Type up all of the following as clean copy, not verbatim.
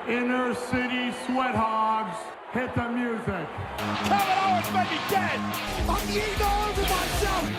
Inner City Sweat Hogs, hit the music. Kevin Owens may be dead. I'm eating all over myself.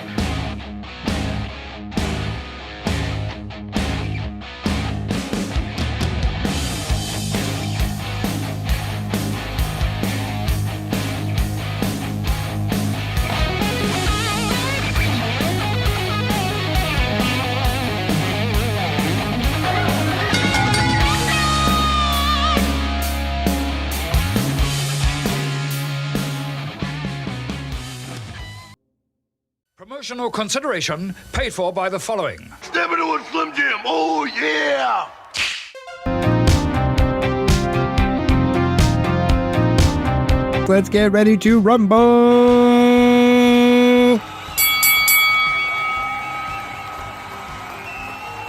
Promotional consideration paid for by the following. Step into a Slim Jim. Oh, yeah. Let's get ready to rumble.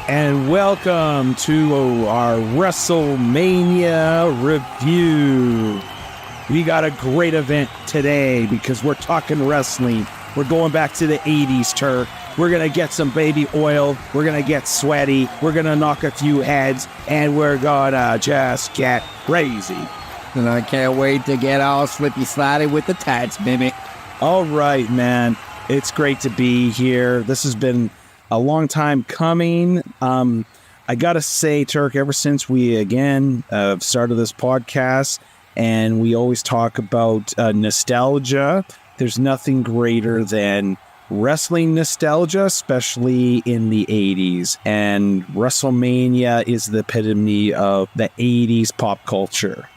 And welcome to our WrestleMania review. We got a great event today because we're talking wrestling. We're going back to the 80s, Turk. We're going to get some baby oil. We're going to get sweaty. We're going to knock a few heads. And we're going to just get crazy. And I can't wait to get all slippy slidey with the tights, baby. All right, man. It's great to be here. This has been a long time coming. I got to say, Turk, ever since we, again, started this podcast, and we always talk about nostalgia, there's nothing greater than wrestling nostalgia, especially in the 80s. And WrestleMania is the epitome of the 80s pop culture.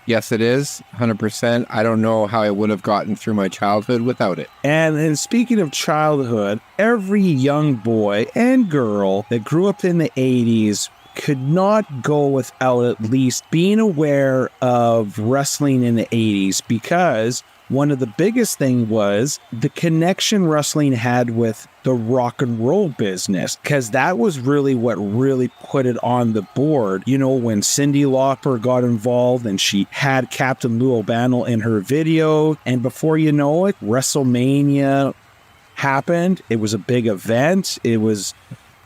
Yes, it is. 100%. I don't know how I would have gotten through my childhood without it. And speaking of childhood, every young boy and girl that grew up in the 80s could not go without at least being aware of wrestling in the 80s, because one of the biggest thing was the connection wrestling had with the rock and roll business, because that was really what really put it on the board. You know, when Cyndi Lauper got involved and she had Captain Lou Albano in her video, and before you know it, WrestleMania happened. It was a big event. It was,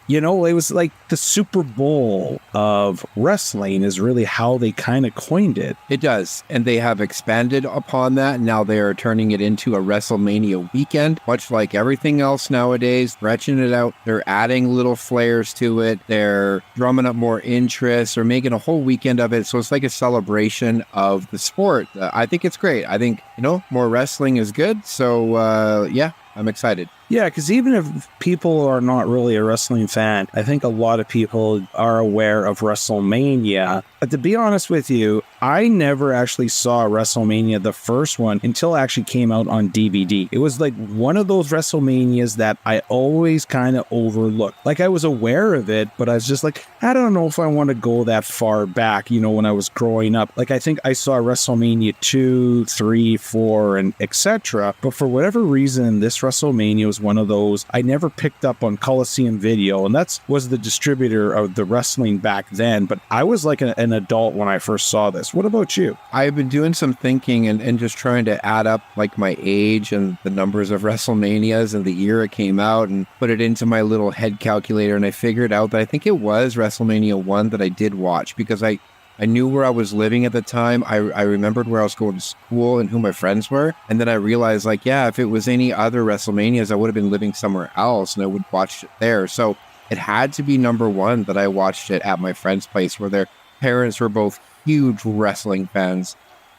you know, it was like the Super Bowl of wrestling is really how they kind of coined it. It does. And they have expanded upon that. Now they are turning it into a WrestleMania weekend, much like everything else nowadays, stretching it out. They're adding little flares to it. They're drumming up more interest. They're making a whole weekend of it. So it's like a celebration of the sport. I think it's great. I think, you know, more wrestling is good. So, yeah, I'm excited. Yeah, because even if people are not really a wrestling fan, I think a lot of people are aware of WrestleMania. But to be honest with you, I never actually saw WrestleMania, the first one, until it actually came out on DVD. It was like one of those WrestleManias that I always kind of overlooked. Like, I was aware of it, but I was just like, I don't know if I want to go that far back, you know, when I was growing up. Like, I think I saw WrestleMania 2, 3, 4, and etc. But for whatever reason, this WrestleMania was one of those I never picked up on Coliseum Video, and that was the distributor of the wrestling back then. But I was like an adult when I first saw this. What about you? I've been doing some thinking and just trying to add up like my age and the numbers of WrestleManias and the year it came out and put it into my little head calculator, and I figured out that I think it was WrestleMania 1 that I did watch, because I knew where I was living at the time. I remembered where I was going to school and who my friends were. And then I realized, like, yeah, if it was any other WrestleManias, I would have been living somewhere else and I would watch it there. So it had to be number 1 that I watched it at my friend's place, where their parents were both huge wrestling fans,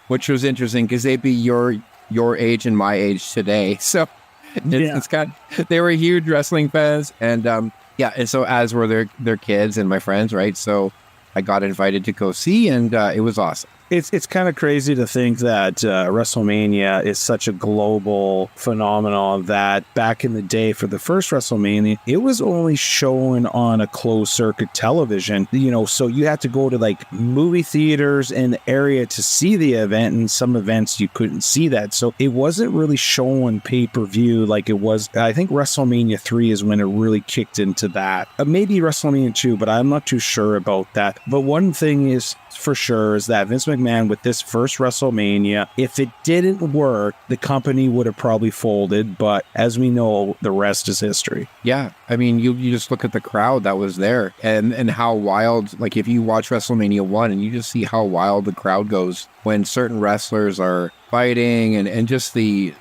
which was interesting because they'd be your age and my age today. So it's kind of, they were huge wrestling fans. And yeah, and so as were their kids and my friends, right? So I got invited to go see, and it was awesome. It's kind of crazy to think that WrestleMania is such a global phenomenon that back in the day for the first WrestleMania, it was only shown on a closed circuit television, you know, so you had to go to like movie theaters in the area to see the event, and some events you couldn't see that. So it wasn't really shown pay-per-view like it was. I think WrestleMania 3 is when it really kicked into that. Maybe WrestleMania 2, but I'm not too sure about that. But one thing is for sure is that Vince McMahon McMahon with this first WrestleMania. If it didn't work, the company would have probably folded, but as we know, the rest is history. Yeah, I mean, you just look at the crowd that was there and how wild, like if you watch WrestleMania 1 and you just see how wild the crowd goes when certain wrestlers are fighting and just the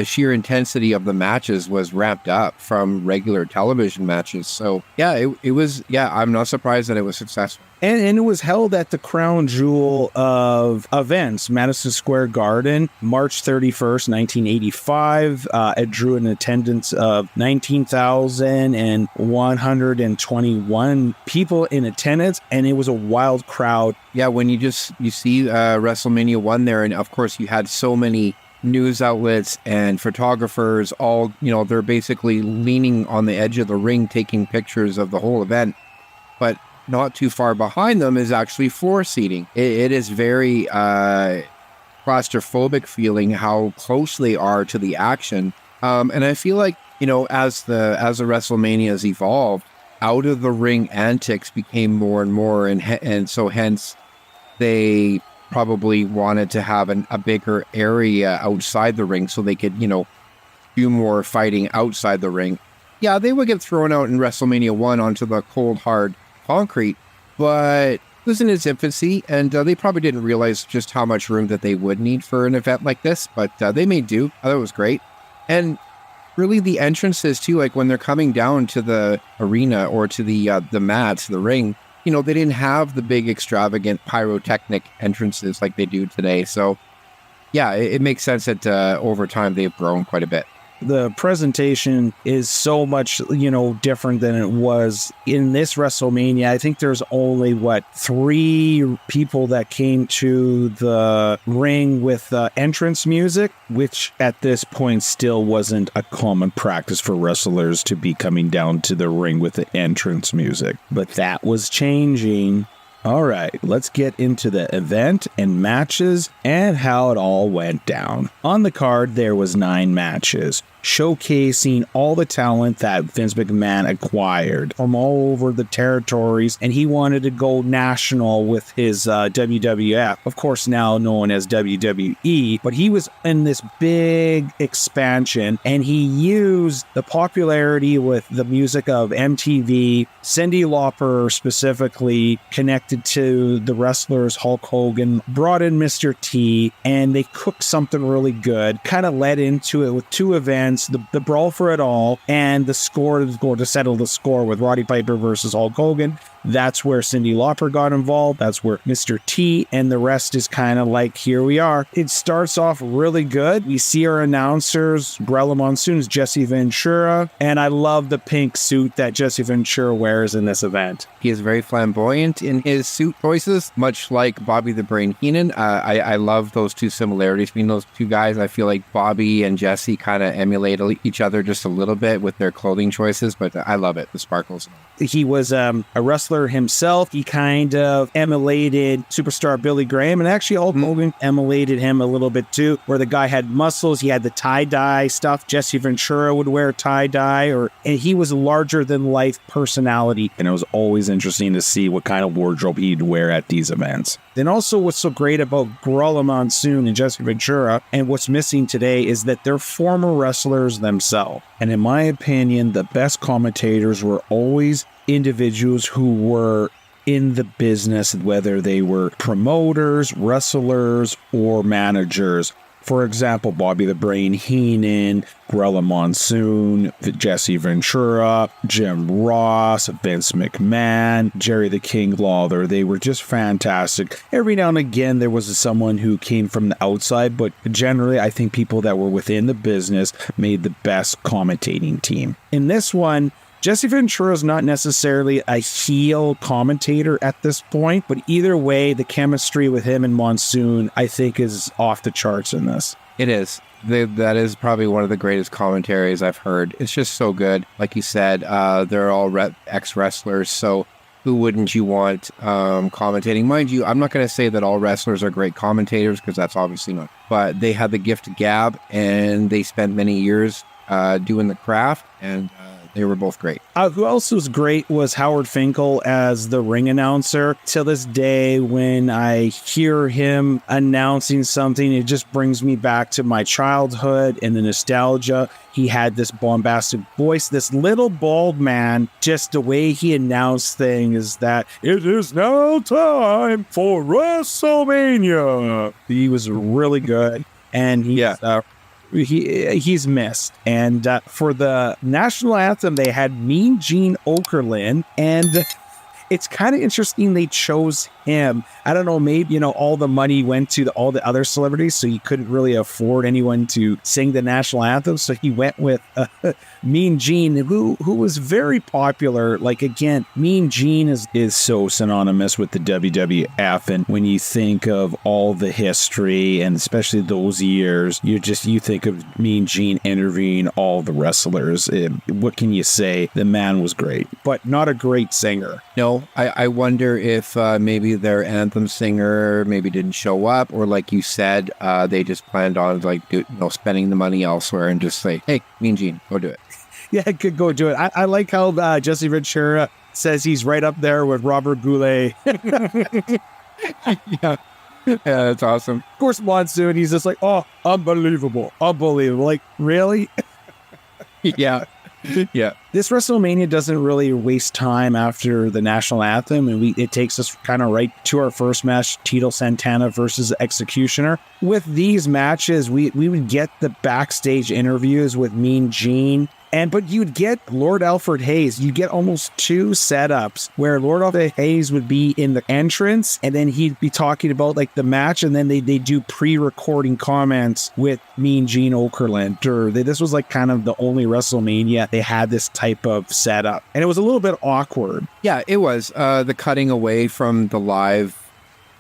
sheer intensity of the matches was ramped up from regular television matches. So yeah, it was, I'm not surprised that it was successful. And it was held at the crown jewel of events, Madison Square Garden, March 31st, 1985. It drew an attendance of 19,121 people in attendance, and it was a wild crowd. Yeah, when you see WrestleMania 1 there, and of course you had so many news outlets and photographers all, they're basically leaning on the edge of the ring taking pictures of the whole event. But not too far behind them is actually floor seating. It is very claustrophobic feeling how close they are to the action. And I feel like, as the WrestleManias evolved, out of the ring antics became more and more, and so hence they probably wanted to have a bigger area outside the ring so they could, do more fighting outside the ring. Yeah, they would get thrown out in WrestleMania 1 onto the cold, hard concrete, but it was in its infancy, and they probably didn't realize just how much room that they would need for an event like this, but they made do. I thought it was great. And really the entrances too, like when they're coming down to the arena or to the mats, the ring, they didn't have the big extravagant pyrotechnic entrances like they do today. So yeah, it makes sense that over time they've grown quite a bit. The presentation is so much, different than it was in this WrestleMania. I think there's only, 3 people that came to the ring with entrance music, which at this point still wasn't a common practice for wrestlers to be coming down to the ring with the entrance music. But that was changing. All right, let's get into the event and matches and how it all went down. On the card, there was 9 matches, showcasing all the talent that Vince McMahon acquired from all over the territories, and he wanted to go national with his WWF, of course now known as WWE, but he was in this big expansion, and he used the popularity with the music of MTV, Cyndi Lauper specifically, connected to the wrestlers Hulk Hogan, brought in Mr. T, and they cooked something really good, kind of led into it with 2 events, the Brawl for It All, and the score to settle the score with Roddy Piper versus Hulk Hogan. That's where Cyndi Lauper got involved. That's where Mr. T, and the rest is kind of like, here we are. It starts off really good. We see our announcers, Brella Monsoon's Jesse Ventura, and I love the pink suit that Jesse Ventura wears in this event. He is very flamboyant in his suit choices, much like Bobby the Brain Heenan. I love those 2 similarities between those 2 guys. I feel like Bobby and Jesse kind of emulate each other just a little bit with their clothing choices, but I love it, the sparkles. He was a wrestler himself. He kind of emulated superstar Billy Graham, and actually Hulk Hogan emulated him a little bit too, where the guy had muscles. He had the tie-dye stuff. Jesse Ventura would wear tie-dye, and he was a larger-than-life personality, and it was always interesting to see what kind of wardrobe he'd wear at these events. Then also what's so great about Brella Monsoon and Jesse Ventura, and what's missing today, is that they're former wrestlers themselves. And in my opinion, the best commentators were always individuals who were in the business, whether they were promoters, wrestlers, or managers. For example, Bobby the Brain Heenan, Brella Monsoon, Jesse Ventura, Jim Ross, Vince McMahon, Jerry the King Lawler. They were just fantastic. Every now and again, there was someone who came from the outside, but generally, I think people that were within the business made the best commentating team. In this one, Jesse Ventura is not necessarily a heel commentator at this point, but either way, the chemistry with him and Monsoon, I think, is off the charts in this. It is. That is probably one of the greatest commentaries I've heard. It's just so good. Like you said, they're all ex-wrestlers, so who wouldn't you want commentating? Mind you, I'm not going to say that all wrestlers are great commentators, because that's obviously not. But they had the gift of gab, and they spent many years doing the craft, and They were both great. Who else was great was Howard Finkel as the ring announcer. Till this day, when I hear him announcing something, it just brings me back to my childhood and the nostalgia. He had this bombastic voice, this little bald man, just the way he announced things that it is now time for WrestleMania. He was really good. And he's missed. And for the national anthem, they had Mean Gene Okerlund, and it's kind of interesting they chose him. I don't know, maybe, all the money went to all the other celebrities, so he couldn't really afford anyone to sing the national anthem. So he went with Mean Gene, who was very popular. Like, again, Mean Gene is so synonymous with the WWF. And when you think of all the history, and especially those years, you think of Mean Gene interviewing all the wrestlers. What can you say? The man was great, but not a great singer. No, I wonder if maybe their anthem singer maybe didn't show up, or like you said, they just planned on spending the money elsewhere and just say, hey, Mean Gene, go do it. Yeah, I could go do it. I like how Jesse Ventura says he's right up there with Robert Goulet. Yeah, that's awesome. Of course, Monsoon, he's just like, oh, unbelievable. Like, really? Yeah. Yeah. This WrestleMania doesn't really waste time after the national anthem, and it takes us kind of right to our first match, Tito Santana versus Executioner. With these matches, we would get the backstage interviews with Mean Gene, but you'd get Lord Alfred Hayes. You get almost two setups where Lord Alfred Hayes would be in the entrance, and then he'd be talking about like the match, and then they do pre-recording comments with Mean Gene Okerlund. This was like kind of the only WrestleMania they had this type of setup, and it was a little bit awkward. Yeah, it was. The cutting away from the live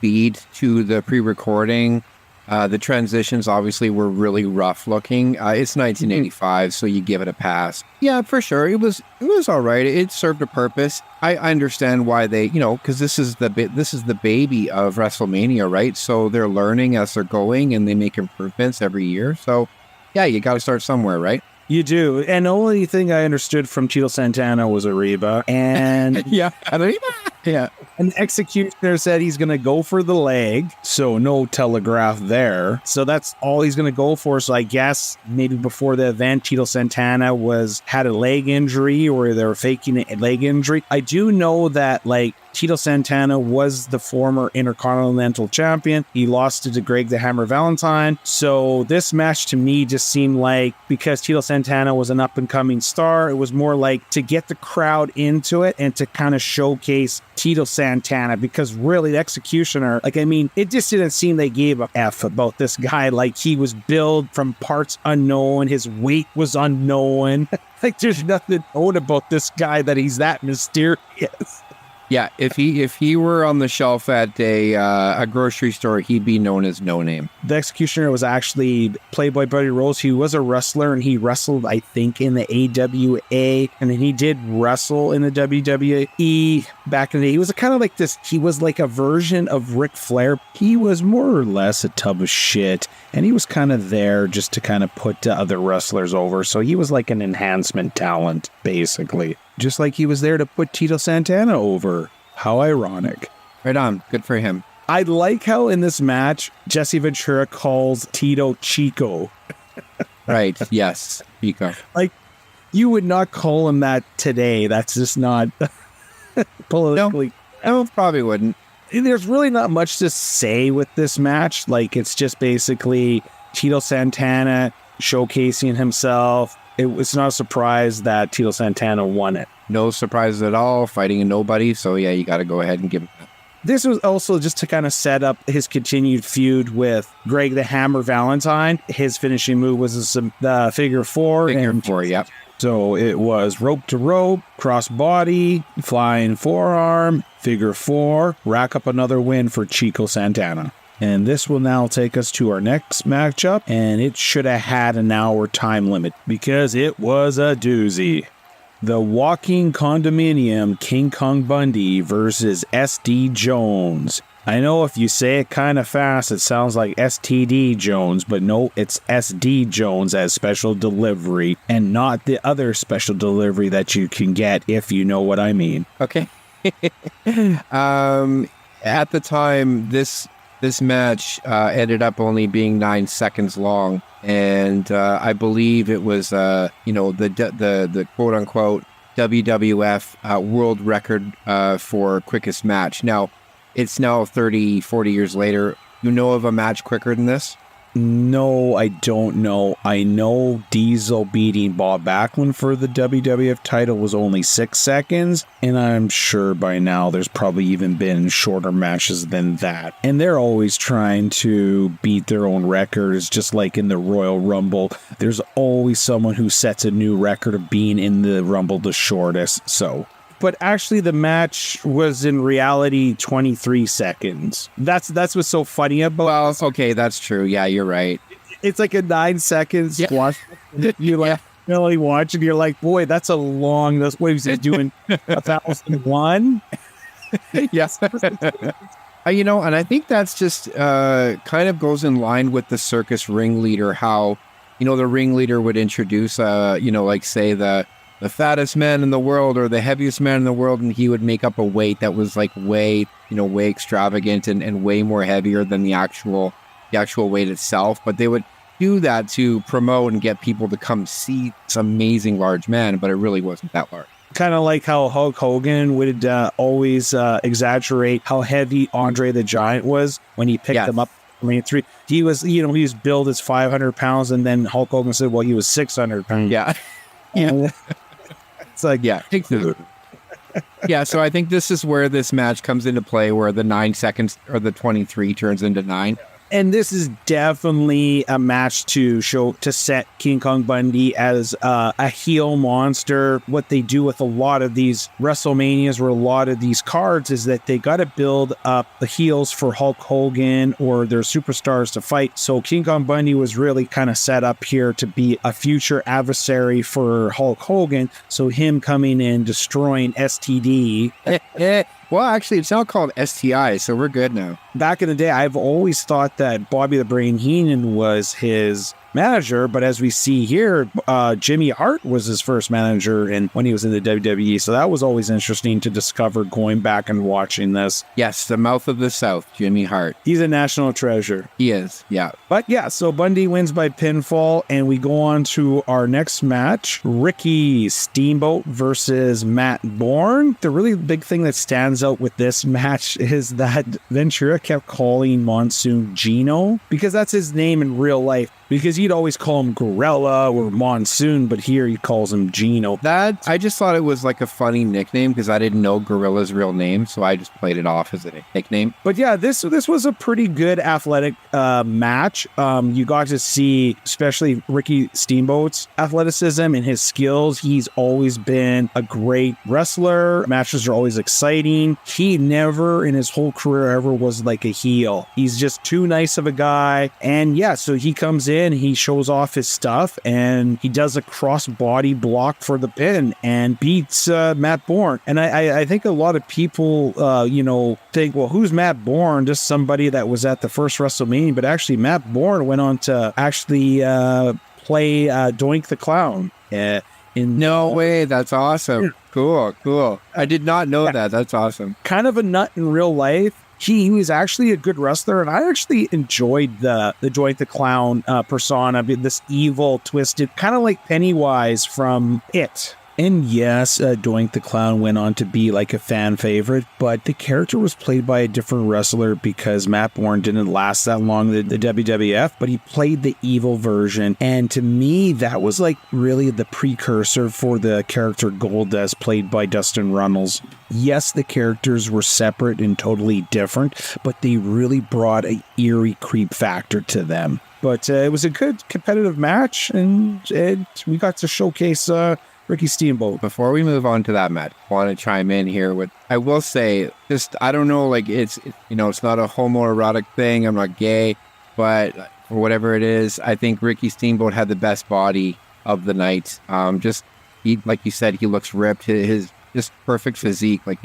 feed to the pre-recording. The transitions obviously were really rough looking. It's 1985, so you give it a pass. Yeah, for sure. It was all right. It served a purpose. I understand why they, because this is the baby of WrestleMania, right? So they're learning as they're going, and they make improvements every year. So yeah, you got to start somewhere, right? You do. And the only thing I understood from Tito Santana was Ariba. And yeah, Ariba. Yeah. And the Executioner said he's going to go for the leg. So no telegraph there. So that's all he's going to go for. So I guess maybe before the event, Tito Santana had a leg injury, or they were faking a leg injury. I do know that Tito Santana was the former Intercontinental Champion. He lost it to Greg the Hammer Valentine. So this match to me just seemed like, because Tito Santana was an up-and-coming star, it was more like to get the crowd into it and to kind of showcase Tito Santana, because really the Executioner, it just didn't seem they gave a F about this guy. He was billed from parts unknown. His weight was unknown. There's nothing known about this guy that he's that mysterious. Yeah, if he were on the shelf at a grocery store, he'd be known as No Name. The Executioner was actually played by Buddy Rose. He was a wrestler, and he wrestled, I think, in the AWA, and then he did wrestle in the WWE back in the day. He was kind of like this. He was like a version of Ric Flair. He was more or less a tub of shit, and he was kind of there just to kind of put other wrestlers over. So he was like an enhancement talent, basically. Just like he was there to put Tito Santana over. How ironic. Right on. Good for him. I like how in this match, Jesse Ventura calls Tito Chico. Right. Yes. Chico. You would not call him that today. That's just not politically. No, probably wouldn't. There's really not much to say with this match. It's just basically Tito Santana showcasing himself. It's not a surprise that Tito Santana won it. No surprises at all, fighting a nobody. So yeah, you got to go ahead and give him that. This was also just to kind of set up his continued feud with Greg the Hammer Valentine. His finishing move was the figure four. Figure four, yep. So it was rope to rope, cross body, flying forearm, figure four, rack up another win for Chico Santana. And this will now take us to our next matchup, and it should have had an hour time limit because it was a doozy. The Walking Condominium King Kong Bundy versus SD Jones. I know if you say it kind of fast, it sounds like STD Jones, but no, it's SD Jones as special delivery and not the other special delivery that you can get, if you know what I mean. Okay. At the time, this match ended up only being 9 seconds long, and I believe it was the quote unquote WWF world record for quickest match. Now, it's now 30, 40 years later. You know of a match quicker than this? No, I don't know. I know Diesel beating Bob Backlund for the WWF title was only 6 seconds, and I'm sure by now there's probably even been shorter matches than that. And they're always trying to beat their own records, just like in the Royal Rumble. There's always someone who sets a new record of being in the Rumble the shortest, so... But actually, the match was in reality 23 seconds. That's what's so funny about. Well, okay, that's true. Yeah, you're right. It's like a 9 seconds watch. You like really watch, and you're like, boy, that's a long. What was he doing? 1,001. Yes. And I think that's just kind of goes in line with the circus ringleader. How the ringleader would introduce, say the fattest man in the world or the heaviest man in the world, and he would make up a weight that was like way extravagant and way more heavier than the actual weight itself. But they would do that to promote and get people to come see this amazing large man, but it really wasn't that large. Kind of like how Hulk Hogan would always exaggerate how heavy Andre the Giant was when he picked him up. I mean, he was billed as 500 pounds, and then Hulk Hogan said, well, he was 600 pounds. Yeah. It's like, yeah, so I think this is where this match comes into play, where the 9 seconds or the 23 turns into 9. And this is definitely a match to set King Kong Bundy as a heel monster. What they do with a lot of these WrestleManias or a lot of these cards is that they got to build up the heels for Hulk Hogan or their superstars to fight. So King Kong Bundy was really kind of set up here to be a future adversary for Hulk Hogan. So him coming in, destroying STD. Well, actually, it's now called STI, so we're good now. Back in the day, I've always thought that Bobby the Brain Heenan was his manager, but as we see here, Jimmy Hart was his first manager when he was in the WWE, so that was always interesting to discover going back and watching this. Yes, the mouth of the South, Jimmy Hart. He's a national treasure. He is, yeah. But yeah, so Bundy wins by pinfall, and we go on to our next match, Ricky Steamboat versus Matt Bourne. The really big thing that stands out with this match is that Ventura kept calling Monsoon Gino, because that's his name in real life. Because he'd always call him Gorilla or Monsoon, but here he calls him Gino. I just thought it was like a funny nickname because I didn't know Gorilla's real name, so I just played it off as a nickname. But yeah, this was a pretty good athletic match. You got to see, especially Ricky Steamboat's athleticism and his skills. He's always been a great wrestler. Matches are always exciting. He never in his whole career ever was like a heel. He's just too nice of a guy. And yeah, so he comes in, he shows off his stuff, and he does a cross-body block for the pin and beats Matt Bourne. And I think a lot of people, think, well, who's Matt Bourne? Just somebody that was at the first WrestleMania. But actually, Matt Bourne went on to actually play Doink the Clown. No way. That's awesome. Cool. I did not know that. That's awesome. Kind of a nut in real life. He was actually a good wrestler, and I actually enjoyed the Doink the Clown persona, this evil, twisted, kind of like Pennywise from It. And yes, Doink the Clown went on to be like a fan favorite, but the character was played by a different wrestler because Matt Bourne didn't last that long in the WWF, but he played the evil version. And to me, that was like really the precursor for the character Goldust, played by Dustin Runnels. Yes, the characters were separate and totally different, but they really brought an eerie creep factor to them. But it was a good competitive match, and we got to showcase Ricky Steamboat. Before we move on to that match, I want to chime in here with, I will say, just, I don't know, like it's not a homoerotic thing. I'm not gay, but for whatever it is, I think Ricky Steamboat had the best body of the night. He, like you said, he looks ripped. His just perfect physique, like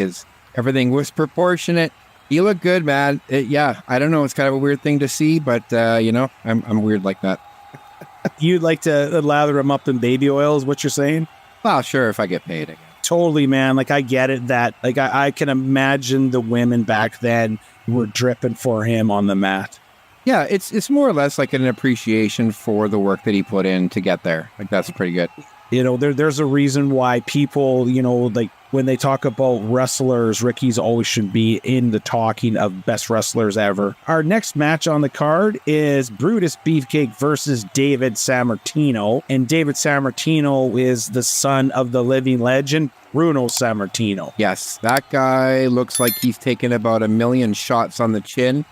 everything was proportionate. He looked good, man. Yeah, I don't know. It's kind of a weird thing to see, but, I'm weird like that. You'd like to lather him up in baby oil is what you're saying? Well, sure, if I get paid again. Totally, man. Like, I get it that, like, I can imagine the women back then were dripping for him on the mat. Yeah, it's more or less like an appreciation for the work that he put in to get there. Like, that's pretty good. There's a reason why people, like when they talk about wrestlers, Ricky's always should be in the talking of best wrestlers ever. Our next match on the card is Brutus Beefcake versus David Sammartino. And David Sammartino is the son of the living legend, Bruno Sammartino. Yes, that guy looks like he's taken about 1 million shots on the chin,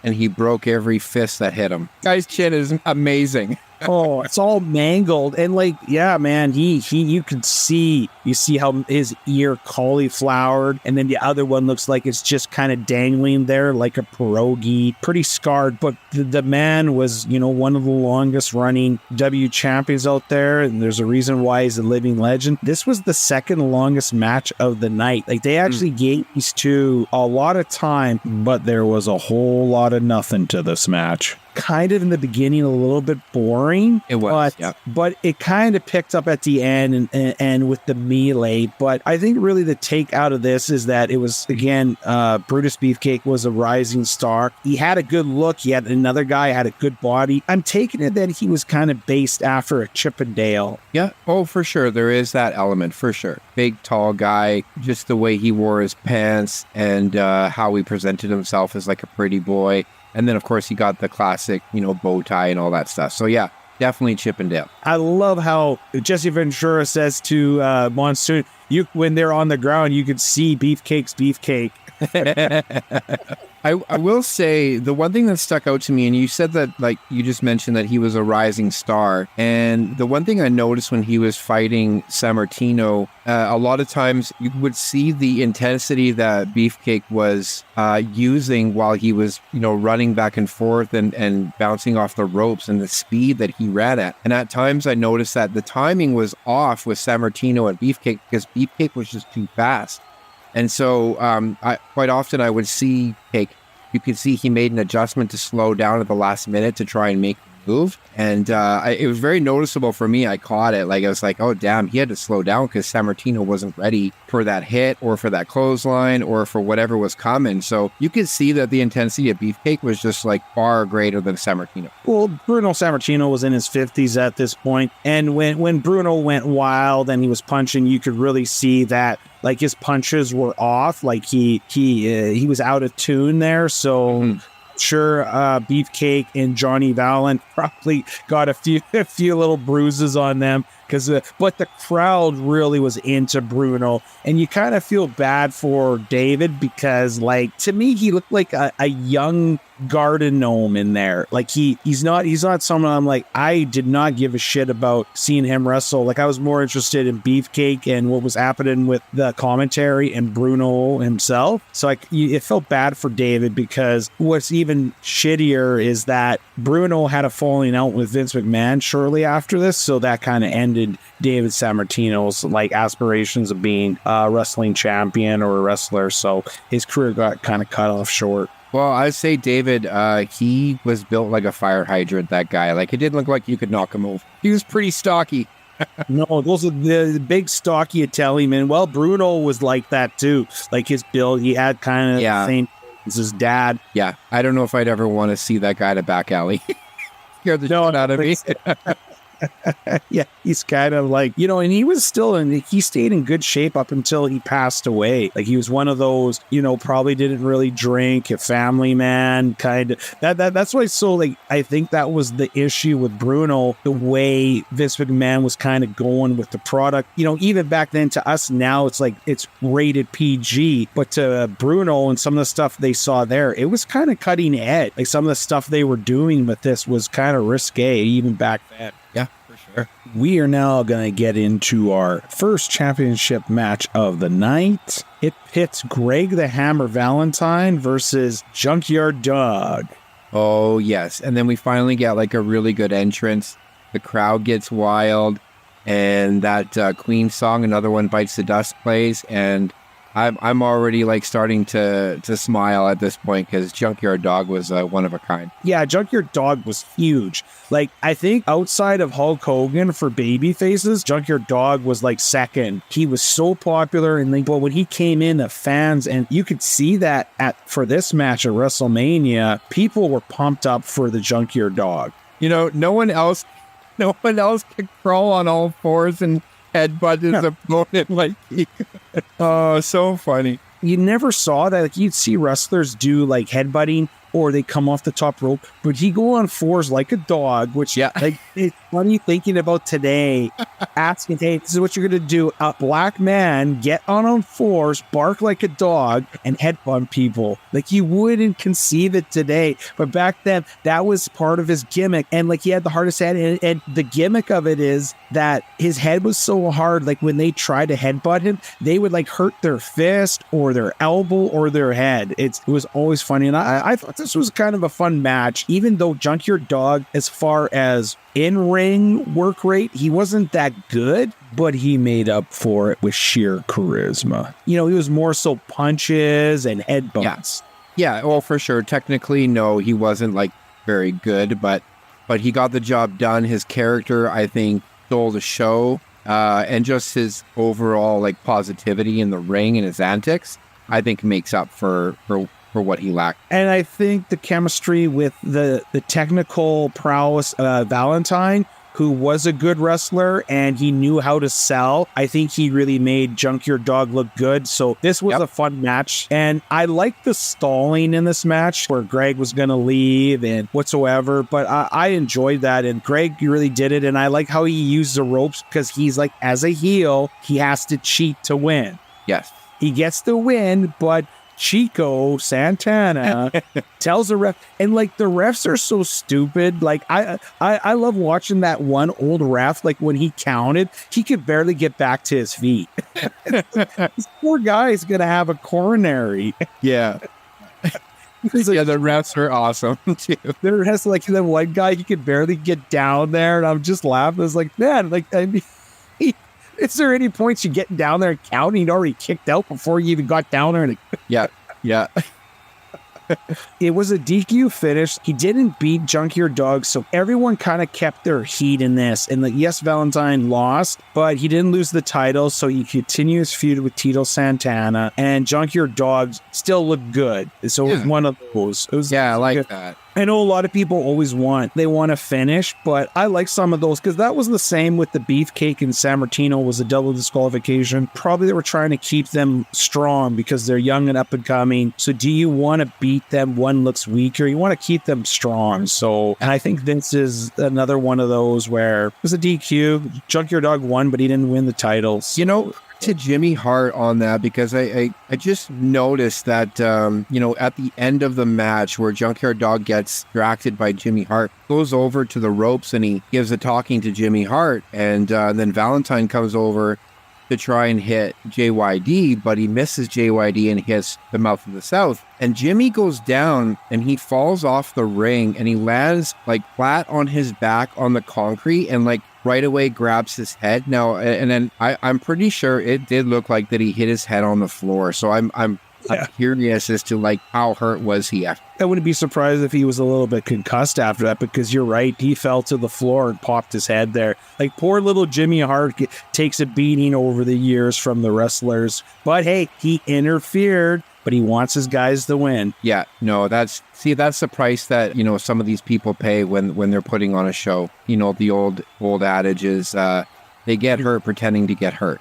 and he broke every fist that hit him. Guy's chin is amazing. Oh, it's all mangled. And like, yeah, man, you see how his ear cauliflowered, and then the other one looks like it's just kind of dangling there like a pierogi, pretty scarred. But the man was, one of the longest running W champions out there. And there's a reason why he's a living legend. This was the second longest match of the night. Like, they actually gave these two a lot of time, but there was a whole lot of nothing to this match. Kind of in the beginning a little bit boring. It was, but it kind of picked up at the end and with the melee. But I think really the take out of this is that it was, again, Brutus Beefcake was a rising star. He had a good look. He had another guy had a good body. I'm taking it that he was kind of based after a Chippendale. Yeah. Oh, for sure. There is that element, for sure. Big, tall guy, just the way he wore his pants and how he presented himself as like a pretty boy. And then, of course, he got the classic, bow tie and all that stuff. So, yeah, definitely Chippendale. I love how Jesse Ventura says to Monsoon, when they're on the ground, you could see Beefcake's beefcake. I will say the one thing that stuck out to me, and you said that, like, you just mentioned that he was a rising star. And the one thing I noticed when he was fighting Sammartino, a lot of times you would see the intensity that Beefcake was using while he was, running back and forth and bouncing off the ropes, and the speed that he ran at. And at times I noticed that the timing was off with Sammartino and Beefcake because Beefcake was just too fast. And so quite often I would see, you could see he made an adjustment to slow down at the last minute to try and make the move. And it was very noticeable for me. I caught it. Like, I was like, oh, damn, he had to slow down because Sammartino wasn't ready for that hit or for that clothesline or for whatever was coming. So you could see that the intensity of Beefcake was just like far greater than Sammartino. Well, Bruno Sammartino was in his 50s at this point. And when Bruno went wild and he was punching, you could really see that like his punches were off. Like he was out of tune there. So sure, Beefcake and Johnny Valiant probably got a few little bruises on them but the crowd really was into Bruno, and you kind of feel bad for David because, like, to me, he looked like a young garden gnome in there. Like he's not someone I'm like, I did not give a shit about seeing him wrestle. Like, I was more interested in Beefcake and what was happening with the commentary and Bruno himself. So it felt bad for David because what's even shittier is that Bruno had a falling out with Vince McMahon shortly after this. So that kind of ended David Sammartino's like aspirations of being a wrestling champion or a wrestler. So his career got kind of cut off short. Well, I'd say David, he was built like a fire hydrant, that guy. Like, it didn't look like you could knock him over. He was pretty stocky. No, those are the big stocky Italian men. Well, Bruno was like that too. Like, his build, he had kind of the same as his dad. Yeah, I don't know if I'd ever want to see that guy at a back alley. Scared the shit out of me. Yeah, he's kind of like, and he was he stayed in good shape up until he passed away. Like, he was one of those, probably didn't really drink, a family man, kind of. That's why. So, like, I think that was the issue with Bruno, the way Vince McMahon was kind of going with the product. Even back then, to us now, it's like it's rated PG, but to Bruno and some of the stuff they saw there, it was kind of cutting edge. Like, some of the stuff they were doing with this was kind of risque, even back then. Yeah, for sure. We are now going to get into our first championship match of the night. It pits Greg the Hammer Valentine versus Junkyard Dog. Oh, yes. And then we finally get like a really good entrance. The crowd gets wild. And that Queen song, Another One Bites the Dust, plays. And I'm already like starting to smile at this point because Junkyard Dog was one of a kind. Yeah, Junkyard Dog was huge. Like, I think outside of Hulk Hogan for baby faces, Junkyard Dog was like second. He was so popular, and like, but when he came in, the fans, and you could see that for this match at WrestleMania, people were pumped up for the Junkyard Dog. You know, no one else could crawl on all fours and headbutt his opponent like he could. Oh, so funny. You never saw that. Like, you'd see wrestlers do like headbutting, or they come off the top rope, but he go on fours like a dog, which like, it's funny thinking about today, asking, hey, this is what you're going to do. A black man get on fours, bark like a dog, and headbutt people. Like, you wouldn't conceive it today, but back then, that was part of his gimmick. And like, he had the hardest head, and the gimmick of it is that his head was so hard, like when they tried to headbutt him, they would like hurt their fist or their elbow or their head. It was always funny. And I thought this was kind of a fun match, even though Junkyard Dog, as far as in-ring work rate, he wasn't that good, but he made up for it with sheer charisma. You know, he was more so punches and headbutts. Yeah, well, for sure. Technically, no, he wasn't like very good, but he got the job done. His character, I think, stole the show, and just his overall like positivity in the ring and his antics, I think makes up for what he lacked. And I think the chemistry with the technical prowess Valentine, who was a good wrestler and he knew how to sell, I think he really made Junkyard Dog look good. So this was a fun match. And I liked the stalling in this match where Greg was going to leave and whatsoever, but I enjoyed that. And Greg really did it. And I like how he used the ropes, because he's like, as a heel, he has to cheat to win. Yes. He gets the win, but Chico Santana tells the ref, and like, the refs are so stupid. Like, I love watching that one old ref. Like, when he counted, he could barely get back to his feet. This poor guy is gonna have a coronary. Yeah. Yeah, the refs are awesome too. There has like the one guy, he could barely get down there, and I'm just laughing. I was like, man, like, I mean, is there any points you getting down there and counting? He'd already kicked out before you even got down there. And yeah. It was a DQ finish. He didn't beat Junkyard Dog, so everyone kind of kept their heat in this. And like, yes, Valentine lost, but he didn't lose the title, so he continued his feud with Tito Santana, and Junkyard Dog still looked good. So it was one of those. It was, I like that. I know a lot of people always want to finish, but I like some of those, because that was the same with the Beefcake and San Martino was a double disqualification. Probably they were trying to keep them strong because they're young and up and coming. So do you want to beat them? One looks weaker. You want to keep them strong. So, and I think this is another one of those where it was a DQ. Junkyard Dog won, but he didn't win the titles. You know, to Jimmy Hart on that, because I just noticed that, you know, at the end of the match where Junkyard Dog gets distracted by Jimmy Hart, goes over to the ropes and he gives a talking to Jimmy Hart, and then Valentine comes over to try and hit JYD, but he misses JYD and hits the Mouth of the South. And Jimmy goes down and he falls off the ring and he lands like flat on his back on the concrete and like right away grabs his head. Now, and then I'm pretty sure it did look like that he hit his head on the floor. So I'm curious as to like how hurt was he after. I wouldn't be surprised if he was a little bit concussed after that, because you're right, he fell to the floor and popped his head there. Like, poor little Jimmy Hart takes a beating over the years from the wrestlers, but hey, he interfered, but he wants his guys to win. Yeah, no, that's the price that, you know, some of these people pay when they're putting on a show. You know, the old adage is they get hurt pretending to get hurt.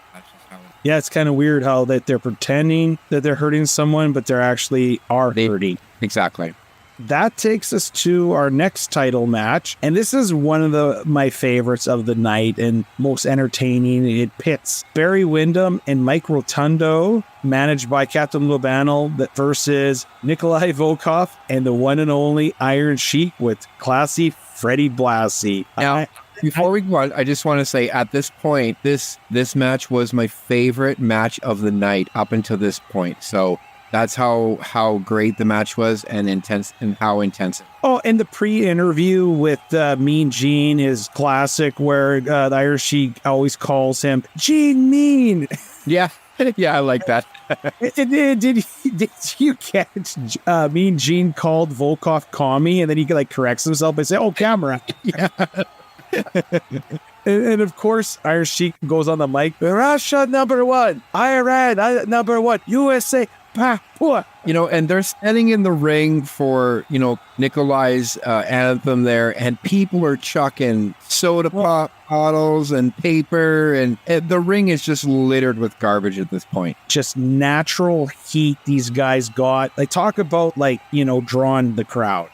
Yeah, it's kind of weird how that they're pretending that they're hurting someone, but they're actually hurting. Exactly. That takes us to our next title match. And this is one of my favorites of the night and most entertaining. It pits Barry Windham and Mike Rotundo, managed by Captain Lobano, versus Nikolai Volkov and the one and only Iron Sheik with classy Freddie Blassie. Now, before we go on, I just want to say at this point, this match was my favorite match of the night up until this point. So that's how great the match was and intense and how intense. Oh, and the pre-interview with Mean Gene is classic, where the Irish Sheik always calls him Gene Mean. Yeah. Yeah, I like that. Did you catch Mean Gene called Volkov commie, and then he like corrects himself by saying, "Oh, camera." Yeah. And of course, Iron Sheik goes on the mic. Russia #1, Iran #1, USA. And they're standing in the ring for, Nikolai's anthem there, and people are chucking soda pop bottles and paper, and the ring is just littered with garbage at this point. Just natural heat these guys got. They talk about, drawing the crowd.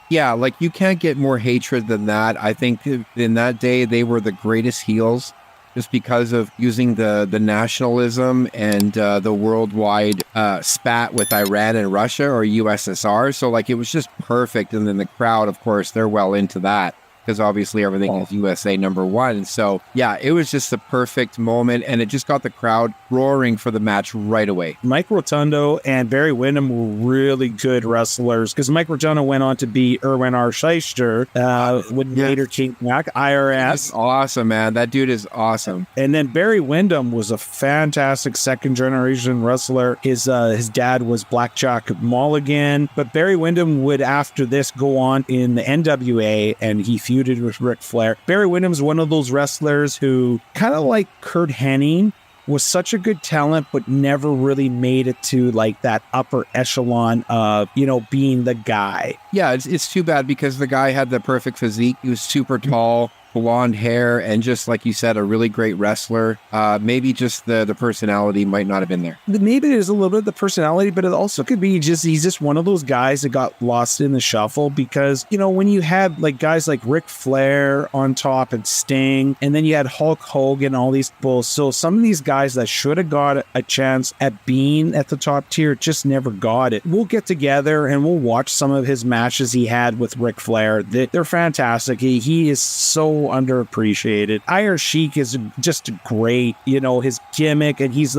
Yeah, you can't get more hatred than that. I think in that day, they were the greatest heels just because of using the nationalism and the worldwide spat with Iran and Russia or USSR. So, it was just perfect. And then the crowd, of course, they're well into that because obviously everything is USA #1. So, yeah, it was just the perfect moment. And it just got the crowd roaring for the match right away. Mike Rotundo and Barry Windham were really good wrestlers because Mike Rotundo went on to be Erwin R. Shyster when later came back, IRS. That's awesome, man. That dude is awesome. And then Barry Windham was a fantastic second generation wrestler. His dad was Blackjack Mulligan, but Barry Windham would after this go on in the NWA, and he feuded with Ric Flair. Barry Windham's one of those wrestlers who, kind of like Kurt Hennig, was such a good talent, but never really made it to that upper echelon of, being the guy. Yeah, it's too bad because the guy had the perfect physique. He was super tall, blonde hair, and just like you said, a really great wrestler. Maybe just the personality might not have been there. Maybe there's a little bit of the personality, but it also could be he's just one of those guys that got lost in the shuffle because, when you had guys like Ric Flair on top and Sting, and then you had Hulk Hogan, all these bulls. So some of these guys that should have got a chance at being at the top tier just never got it. We'll get together and we'll watch some of his matches he had with Ric Flair. They're fantastic. He is so underappreciated. Iron Sheik is just great, his gimmick, and he's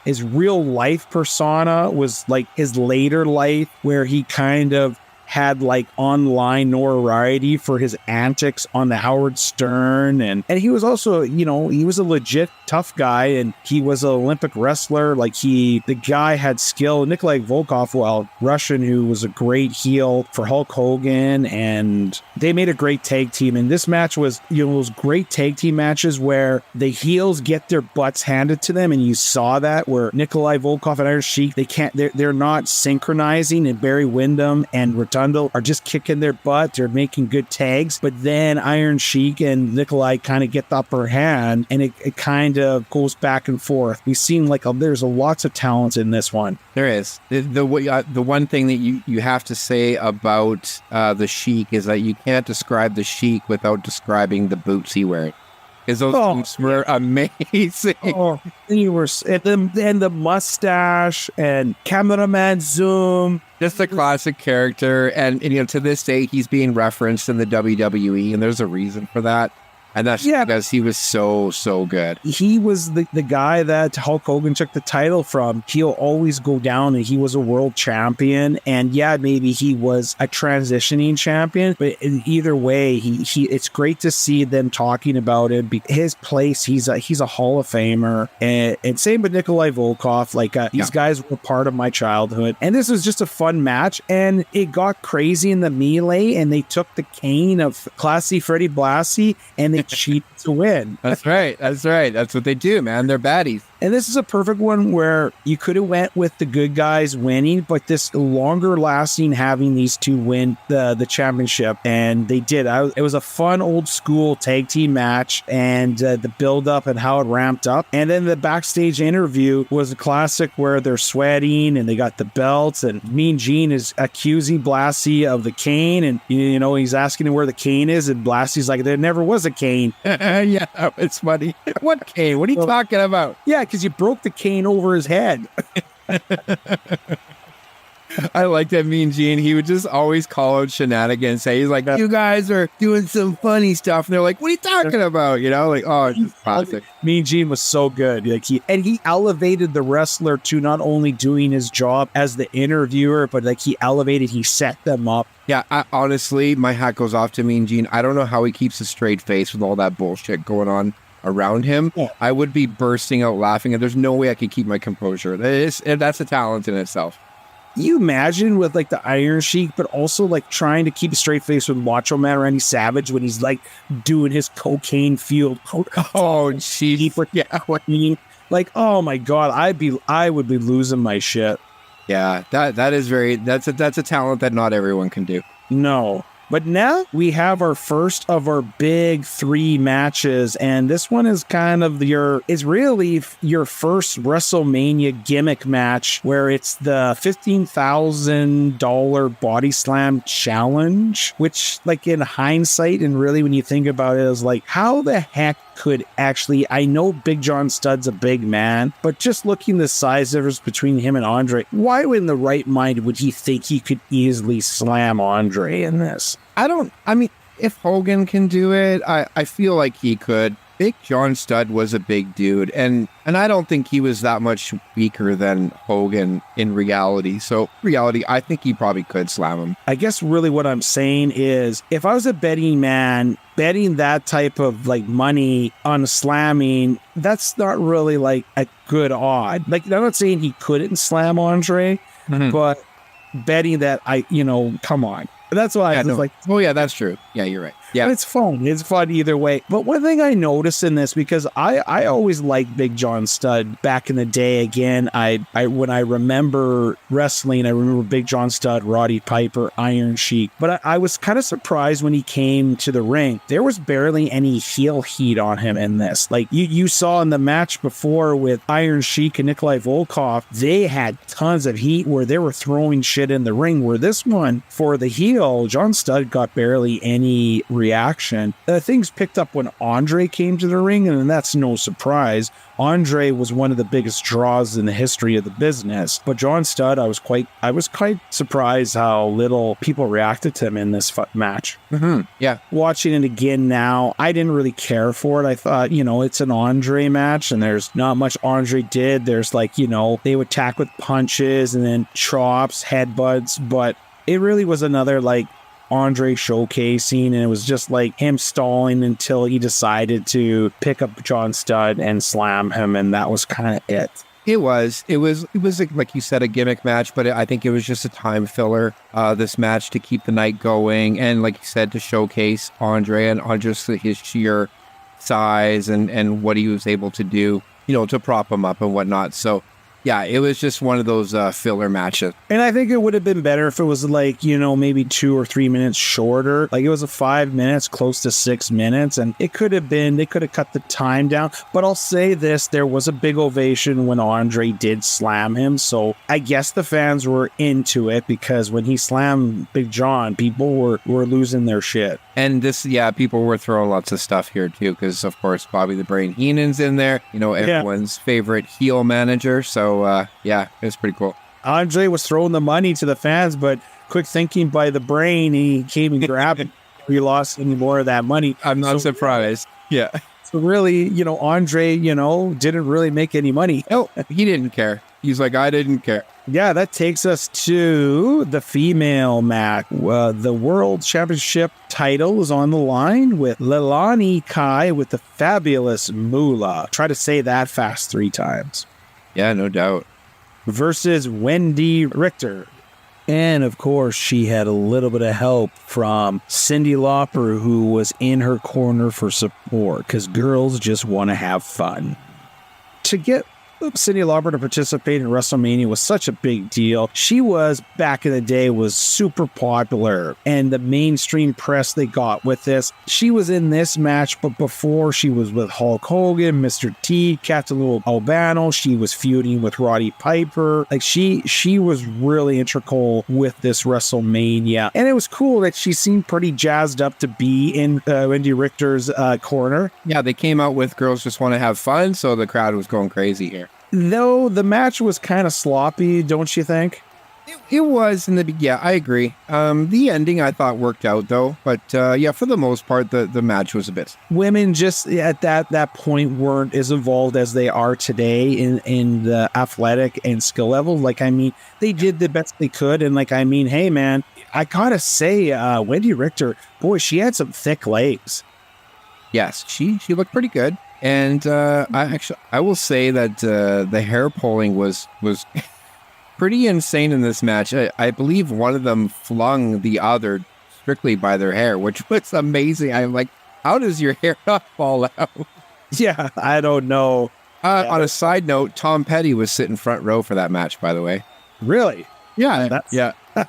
his real life persona was his later life where he kind of had online notoriety for his antics on the Howard Stern, and he was also, he was a legit tough guy, and he was an Olympic wrestler. The guy had skill. Nikolai Volkov, Russian, who was a great heel for Hulk Hogan, and they made a great tag team. And this match was, those great tag team matches where the heels get their butts handed to them, and you saw that where Nikolai Volkov and Iron Sheik, they're not synchronizing, and Barry Windham and Rotundo are just kicking their butt. They're making good tags, but then Iron Sheik and Nikolai kind of get the upper hand, and it kind of goes back and forth. We've seen there's lots of talent in this one. There is. The one thing that you have to say about the Sheik is that you can't describe the Sheik without describing the boots he wears. Because those boots were amazing. Oh, he was, and the mustache and cameraman zoom. Just a classic character. And to this day, he's being referenced in the WWE, and there's a reason for that. And that's because he was so, so good. He was the guy that Hulk Hogan took the title from. He'll always go down, and he was a world champion. And maybe he was a transitioning champion, but either way, it's great to see them talking about him. His place, he's a Hall of Famer. And same with Nikolai Volkov. These guys were part of my childhood. And this was just a fun match. And it got crazy in the melee, and they took the cane of Classy Freddie Blassie, and they cheat to win. That's right. That's what they do, man. They're baddies. And this is a perfect one where you could have went with the good guys winning, but this longer lasting having these two win the championship, and they did. It was a fun old school tag team match, and the build up and how it ramped up. And then the backstage interview was a classic where they're sweating and they got the belts, and Mean Gene is accusing Blassie of the cane, and he's asking him where the cane is, and Blassie's like, there never was a cane. Yeah, it's funny. What cane? What are you talking about? Yeah, because you broke the cane over his head. I like that Mean Gene. He would just always call out shenanigans. He's like, you guys are doing some funny stuff. And they're like, what are you talking about? It's just classic. Mean Gene was so good. He elevated the wrestler to not only doing his job as the interviewer, but he set them up. Yeah, honestly, my hat goes off to Mean Gene. I don't know how he keeps a straight face with all that bullshit going on around him, I would be bursting out laughing, and there's no way I could keep my composure. That's a talent in itself. You imagine with like the Iron Sheik, but also like trying to keep a straight face with Macho Man Randy Savage when he's like doing his cocaine fueled. Oh, geez. Yeah, what I mean, like, oh my God, I would be losing my shit. Yeah, that's a talent that not everyone can do. No. But now we have our first of our big 3 matches, and this one is kind of is really your first WrestleMania gimmick match, where it's the $15,000 body slam challenge, which, like, in hindsight, and really when you think about it, is like, how the heck could actually, I know Big John Studd's a big man, but just looking the size difference between him and Andre, why in the right mind would he think he could easily slam Andre in this? I mean, if Hogan can do it, I feel like he could. Big John Studd was a big dude, and I don't think he was that much weaker than Hogan in reality. So, I think he probably could slam him. I guess really what I'm saying is, if I was a betting man, betting that type of like money on slamming, that's not really like a good odd. Like, I'm not saying he couldn't slam Andre, but betting that come on. That's why I was like, oh yeah, that's true. Yeah, you're right. Yeah, it's fun. It's fun either way. But one thing I noticed in this, because I always liked Big John Studd back in the day. Again, I when I remember wrestling, I remember Big John Studd, Roddy Piper, Iron Sheik. But I was kind of surprised when he came to the ring. There was barely any heel heat on him in this. Like you saw in the match before with Iron Sheik and Nikolai Volkov, they had tons of heat where they were throwing shit in the ring. Where this one, for the heel, John Studd got barely any reaction. Things picked up when Andre came to the ring, and that's no surprise. Andre was one of the biggest draws in the history of the business, but John Studd, I was quite surprised how little people reacted to him in this match. Yeah. Watching it again now, I didn't really care for it. I thought, it's an Andre match, and there's not much Andre did. There's like, they would attack with punches and then chops, headbutts, but it really was another like Andre showcasing, and it was just like him stalling until he decided to pick up John Studd and slam him, and that was kind of it. It was like you said, a gimmick match, but I think it was just a time filler, this match, to keep the night going, and like you said, to showcase Andre and on just his sheer size and what he was able to do, to prop him up and whatnot. So yeah, it was just one of those filler matches. And I think it would have been better if it was like, maybe 2 or 3 minutes shorter. Like it was a 5 minutes, close to 6 minutes. And they could have cut the time down. But I'll say this, there was a big ovation when Andre did slam him. So I guess the fans were into it, because when he slammed Big John, people were losing their shit. And people were throwing lots of stuff here too, because of course Bobby the Brain Heenan's in there, everyone's favorite heel manager. So it was pretty cool. Andre was throwing the money to the fans, but quick thinking by the Brain, he came and grabbed it. He lost any more of that money. I'm not surprised. Yeah. So really, Andre, didn't really make any money. Oh, he didn't care. He's like, I didn't care. Yeah, that takes us to the female match. The World Championship title is on the line with Leilani Kai with the fabulous Moolah. Try to say that fast 3 times. Yeah, no doubt. Versus Wendy Richter. And of course, she had a little bit of help from Cyndi Lauper, who was in her corner for support, because girls just want to have fun. To get Cyndi Lauper to participate in WrestleMania was such a big deal. She was, back in the day, was super popular, and the mainstream press they got with this. She was in this match, but before she was with Hulk Hogan, Mr. T, Captain Lou Albano. She was feuding with Roddy Piper. Like she was really integral with this WrestleMania, and it was cool that she seemed pretty jazzed up to be in Wendy Richter's corner. Yeah, they came out with girls just want to have fun, so the crowd was going crazy here. Though the match was kind of sloppy, don't you think? It was in the yeah, I agree. The ending I thought worked out though, but for the most part, the match was a bit. Women just at that point weren't as involved as they are today in the athletic and skill level. Like, I mean, they did the best they could, and like, I mean, hey man, I gotta say, Wendy Richter, boy, she had some thick legs. Yes, she looked pretty good. And I will say that the hair pulling was pretty insane in this match. I believe one of them flung the other strictly by their hair, which was amazing. I'm like, how does your hair not fall out? Yeah, I don't know. On a side note, Tom Petty was sitting front row for that match, by the way. Really? Yeah,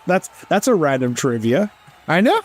That's a random trivia. I know.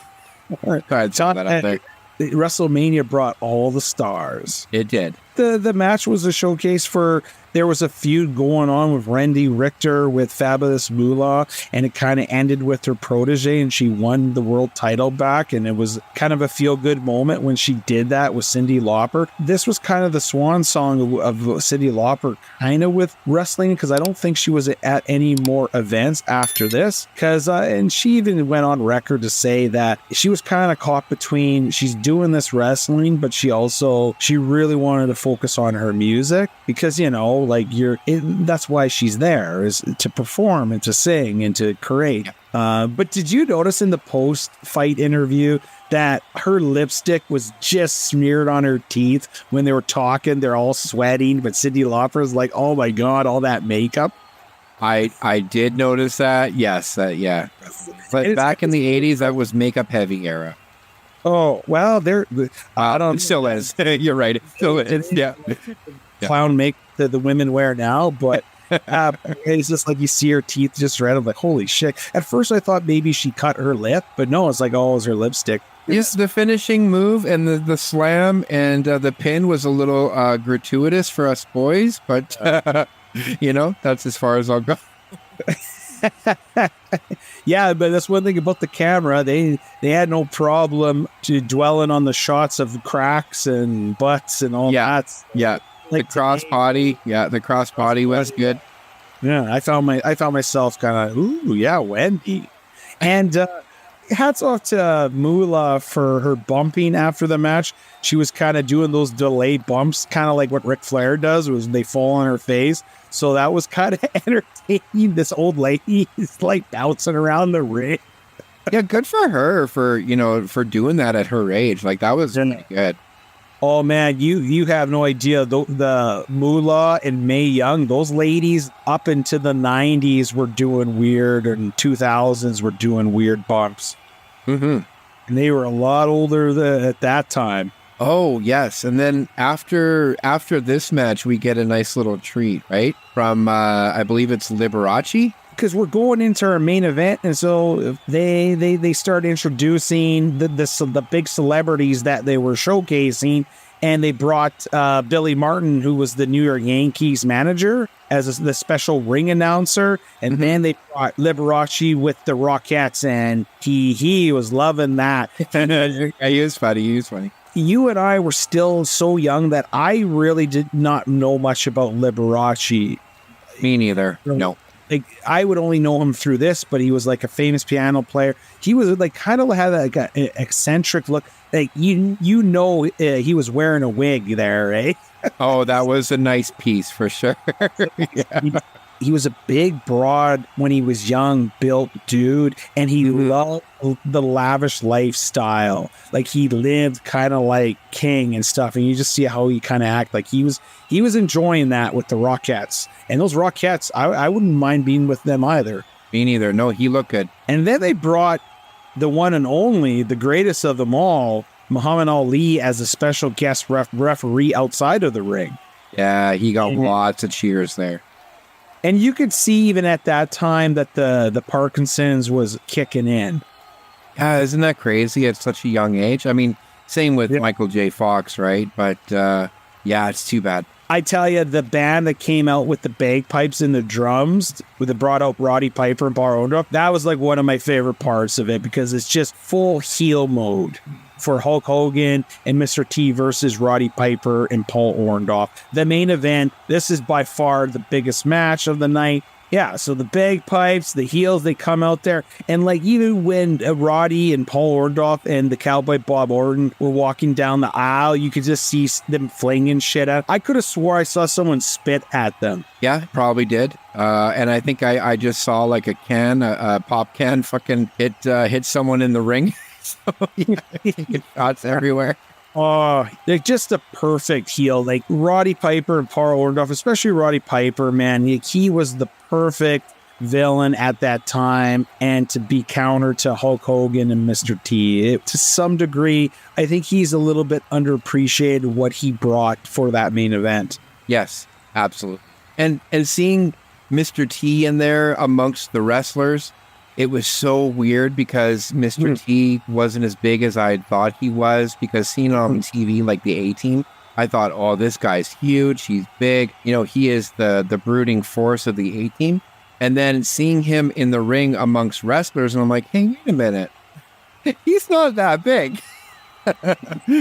All right, John, that up there. WrestleMania brought all the stars. It did. The match was a showcase for, there was a feud going on with Randy Richter with Fabulous Moolah, and it kind of ended with her protege, and she won the world title back, and it was kind of a feel-good moment when she did that with Cyndi Lauper. This was kind of the swan song of Cyndi Lauper kind of with wrestling, because I don't think she was at any more events after this, because and she even went on record to say that she was kind of caught between, she's doing this wrestling, but she really wanted to focus on her music, because, you know, like that's why she's there, is to perform and to sing and to create. But did you notice in the post-fight interview that her lipstick was just smeared on her teeth when they were talking? They're all sweating, but Cyndi Lauper's like, oh my God, all that makeup. I did notice that. Yes, yeah. But back in the 80s, that was makeup heavy era. Oh, well, I don't. It still is. You're right. It still is. Yeah. Clown make the women wear now, but it's just like you see her teeth just red. I'm like, holy shit. At first I thought maybe she cut her lip, but no, it's like, oh, it was her lipstick. Yes, the finishing move and the slam and the pin was a little gratuitous for us boys, but that's as far as I'll go. Yeah, but that's one thing about the camera. They had no problem to dwelling on the shots of cracks and butts and all that. Yeah. Like the crossbody. Yeah, the crossbody was good. Yeah, I found myself kind of, ooh, yeah, Wendy. And hats off to Moolah for her bumping after the match. She was kind of doing those delayed bumps, kind of like what Ric Flair does, was they fall on her face. So that was kind of entertaining. This old lady is like bouncing around the ring. Yeah, good for her for doing that at her age. Like, that was pretty good. Oh man, you have no idea. The Moolah and Mae Young, those ladies up into the 90s were doing weird, and 2000s were doing weird bumps. Mm-hmm. And they were a lot older at that time. Oh, yes. And then after this match, we get a nice little treat, right? From, I believe it's Liberace. Because we're going into our main event, and so they start introducing the big celebrities that they were showcasing, and they brought Billy Martin, who was the New York Yankees manager, as the special ring announcer, and then they brought Liberace with the Rockettes, and he was loving that. He was funny. You and I were still so young that I really did not know much about Liberace. Me neither. No. Like, I would only know him through this, but he was like a famous piano player. He was like kind of had like an eccentric look. Like he was wearing a wig there, right? Oh, that was a nice piece for sure. Yeah. He was a big, broad, when he was young, built dude, and he loved the lavish lifestyle. Like, he lived kind of like king and stuff, and you just see how he kind of act. Like, he was enjoying that with the Rockettes. And those Rockettes, I wouldn't mind being with them either. Me neither. No, he looked good. And then they brought the one and only, the greatest of them all, Muhammad Ali, as a special guest referee outside of the ring. Yeah, he got lots of cheers there. And you could see even at that time that the Parkinson's was kicking in. Yeah, isn't that crazy at such a young age? I mean, same with Michael J. Fox, right? But yeah, it's too bad. I tell you, the band that came out with the bagpipes and the drums, with the brought out Roddy Piper and Paul Orndorff, that was like one of my favorite parts of it, because it's just full heel mode for Hulk Hogan and Mr. T versus Roddy Piper and Paul Orndorff. The main event, this is by far the biggest match of the night. Yeah, so the bagpipes, the heels, they come out there. And like, even when Roddy and Paul Orndorff and the Cowboy Bob Orton were walking down the aisle, you could just see them flinging shit out. I could have swore I saw someone spit at them. Yeah, probably did. And I think I just saw like a pop can fucking hit someone in the ring. So yeah, shots everywhere. Oh, like just the perfect heel. Like Roddy Piper and Paul Orndorff, especially Roddy Piper, man, he was the perfect villain at that time, and to be counter to Hulk Hogan and Mr. T. To some degree, I think he's a little bit underappreciated what he brought for that main event. Yes, absolutely. And seeing Mr. T in there amongst the wrestlers, it was so weird because Mr. T wasn't as big as I thought he was, because seeing him on TV like the A-Team, I thought, oh, this guy's huge, he's big. You know, he is the brooding force of the A-Team. And then seeing him in the ring amongst wrestlers, and I'm like, hey, wait a minute. He's not that big.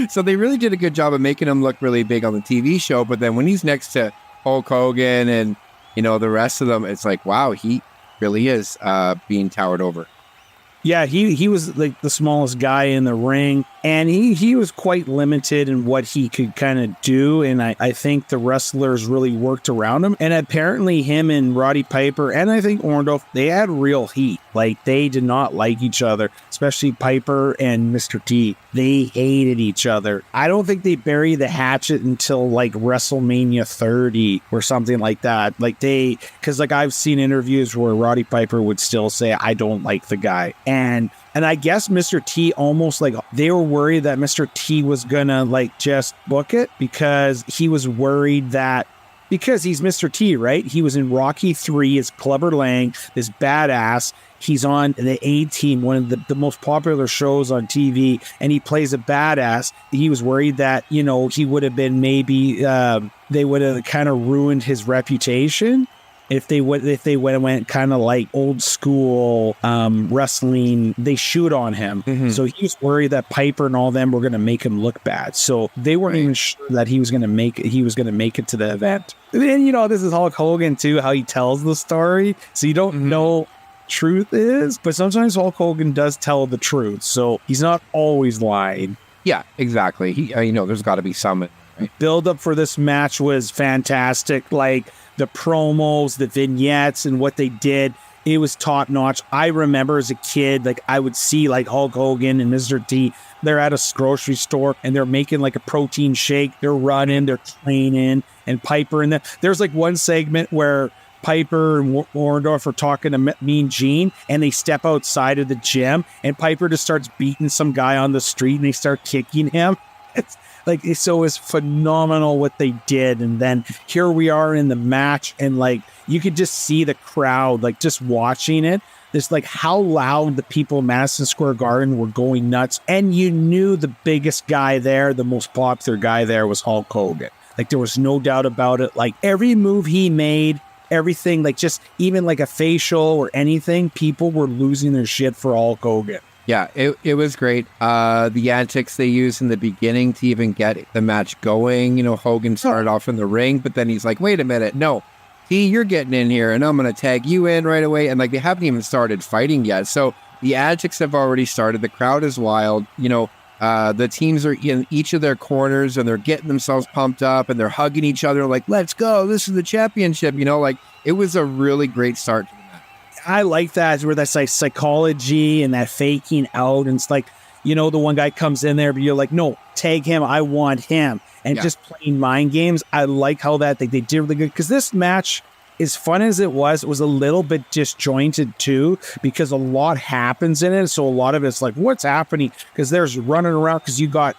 So they really did a good job of making him look really big on the TV show. But then when he's next to Hulk Hogan and, you know, the rest of them, it's like, wow, he really is being towered over. Yeah, he was like the smallest guy in the ring, and he was quite limited in what he could kind of do, and I think the wrestlers really worked around him. And apparently him and Roddy Piper, and I think Orndorff, they had real heat. Like, they did not like each other, especially Piper and Mr. T. They hated each other. I don't think they buried the hatchet until like WrestleMania 30 or something like that. Like because like I've seen interviews where Roddy Piper would still say, I don't like the guy. And I guess Mr. T almost like they were worried that Mr. T was gonna like just book it, because he was worried that, because he's Mr. T, right? He was in Rocky 3 as Clubber Lang, this badass. He's on the A-Team, one of the most popular shows on TV, and he plays a badass. He was worried that, you know, he would have been maybe, they would have kind of ruined his reputation if they went kind of like old school wrestling. They shoot on him. So he was worried that Piper and all them were going to make him look bad. So they weren't even sure that he was going to make it to the event. And you know, this is Hulk Hogan too, how he tells the story. So you don't know truth is, but sometimes Hulk Hogan does tell the truth. So he's not always lying. Yeah, exactly. He, you know, there's got to be some. Right? Build up for this match was fantastic. Like the promos, the vignettes, and what they did, it was top notch. I remember as a kid, like I would see like Hulk Hogan and Mr. T. They're at a grocery store and they're making like a protein shake. They're running, they're training, and Piper. And there's like one segment where Piper and Orndorff are talking to Mean Gene, and they step outside of the gym, and Piper just starts beating some guy on the street, and they start kicking him. It's like, so it's phenomenal what they did. And then here we are in the match, and like you could just see the crowd like just watching it. There's like how loud the people in Madison Square Garden were going nuts, and you knew the biggest guy there, the most popular guy there, was Hulk Hogan. Like there was no doubt about it. Like every move he made, everything, like just even like a facial or anything, people were losing their shit for Hulk Hogan. Yeah, it was great. The antics they used in the beginning to even get the match going. You know, Hogan started off in the ring, but then he's like, wait a minute, no, T, you're getting in here, and I'm going to tag you in right away. And like they haven't even started fighting yet. So the antics have already started. The crowd is wild. You know, the teams are in each of their corners, and they're getting themselves pumped up, and they're hugging each other like, let's go, this is the championship. You know, like it was a really great start to the match. I like that, where that's like psychology and that faking out, and it's like, you know, the one guy comes in there, but you're like, no, tag him, I want him, and just playing mind games. I like how that they did really good, because this match, as fun as it was a little bit disjointed too, because a lot happens in it. So a lot of it's like, what's happening? Because there's running around, because you got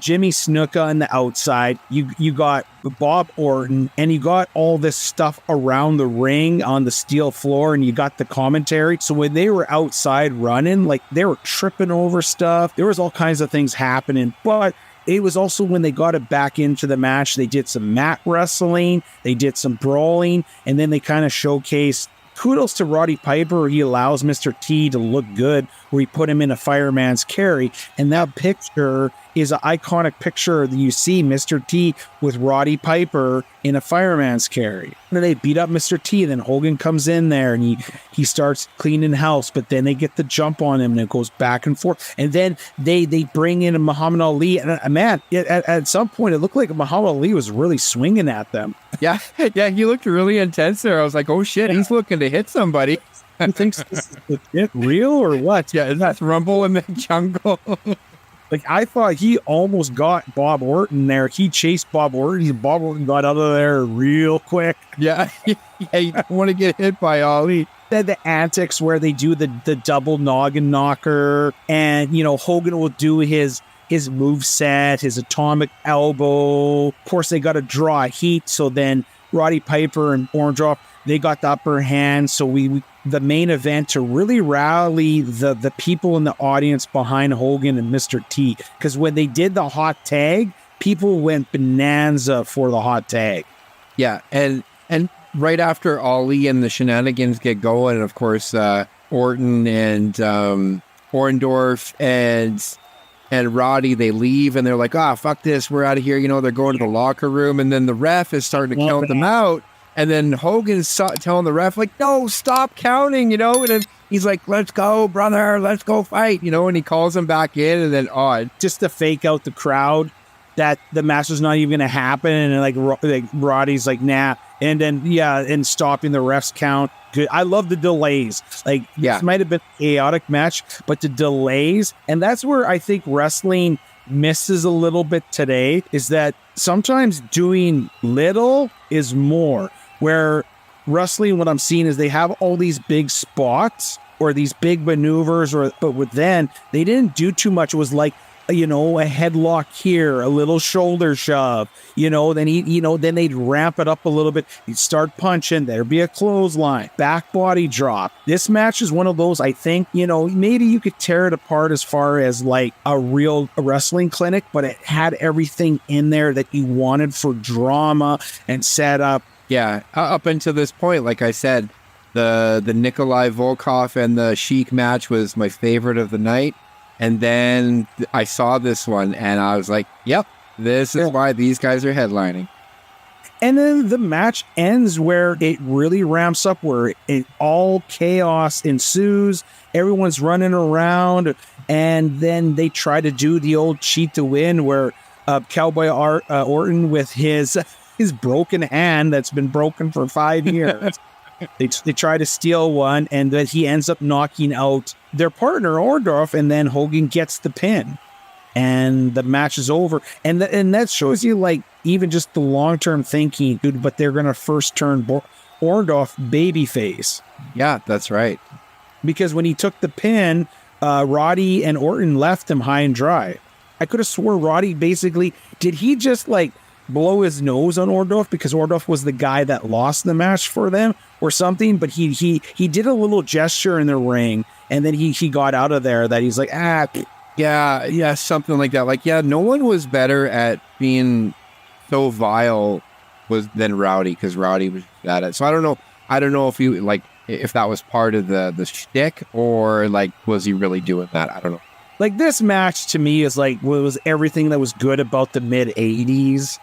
Jimmy Snuka on the outside, you got Bob Orton, and you got all this stuff around the ring on the steel floor, and you got the commentary. So when they were outside running, like they were tripping over stuff. There was all kinds of things happening, but it was also when they got it back into the match, they did some mat wrestling, they did some brawling, and then they kind of showcased, kudos to Roddy Piper, he allows Mr. T to look good, where he put him in a fireman's carry. And that picture is an iconic picture that you see Mr. T with Roddy Piper in a fireman's carry. And they beat up Mr. T, then Hogan comes in there and he starts cleaning house, but then they get the jump on him, and it goes back and forth. And then they bring in a Muhammad Ali, and man, at some point it looked like Muhammad Ali was really swinging at them. Yeah, he looked really intense there. I was like, oh shit, he's looking to hit somebody. Who thinks this is legit, real or what? Yeah, that's Rumble in the Jungle. Like, I thought he almost got Bob Orton there. He chased Bob Orton. Bob Orton got out of there real quick. Yeah, yeah, you don't want to get hit by Ali. Then the antics where they do the double noggin knocker, and, you know, Hogan will do his moveset, his atomic elbow. Of course, they got to draw heat, so then Roddy Piper and Orndorff, they got the upper hand. So we the main event to really rally the people in the audience behind Hogan and Mr. T. Because when they did the hot tag, people went bonanza for the hot tag. Yeah, and right after Ali and the shenanigans get going, of course, Orton and Orndorff and Roddy, they leave and they're like, fuck this, we're out of here. You know, they're going to the locker room, and then the ref is starting to count them out. And then Hogan's telling the ref, like, no, stop counting, you know? And then he's like, let's go, brother, let's go fight, you know? And he calls him back in, and then, just to fake out the crowd that the match was not even going to happen. And like Roddy's like, nah. And then, and stopping the ref's count. Good. I love the delays. Like, this might have been a chaotic match, but the delays, and that's where I think wrestling misses a little bit today, is that sometimes doing little is more. Where wrestling, what I'm seeing is they have all these big spots or these big maneuvers, but with then they didn't do too much. It was like, you know, a headlock here, a little shoulder shove, you know, then then they'd ramp it up a little bit. He'd start punching, there'd be a clothesline, back body drop. This match is one of those, I think, you know, maybe you could tear it apart as far as like a real wrestling clinic, but it had everything in there that you wanted for drama and setup. Yeah, up until this point, like I said, the Nikolai Volkov and the Sheik match was my favorite of the night. And then I saw this one and I was like, yep, this is why these guys are headlining. And then the match ends where it really ramps up, where all chaos ensues. Everyone's running around, and then they try to do the old cheat to win, where Cowboy Orton with his broken hand that's been broken for 5 years. They try to steal one, and then he ends up knocking out their partner, Orndorff, and then Hogan gets the pin. And the match is over. And that shows you, like, even just the long-term thinking, dude, but they're going to first turn Orndorff babyface. Yeah, that's right. Because when he took the pin, Roddy and Orton left him high and dry. I could have swore Roddy basically, did he just, like, blow his nose on Orndorff because Orndorff was the guy that lost the match for them or something? But he did a little gesture in the ring, and then he got out of there that he's like, yeah, something like that. Like, yeah, no one was better at being so vile than Rowdy, because Rowdy was at it. So I don't know if you like if that was part of the shtick, or like was he really doing that? I don't know. Like, this match to me is like was everything that was good about the mid 80s.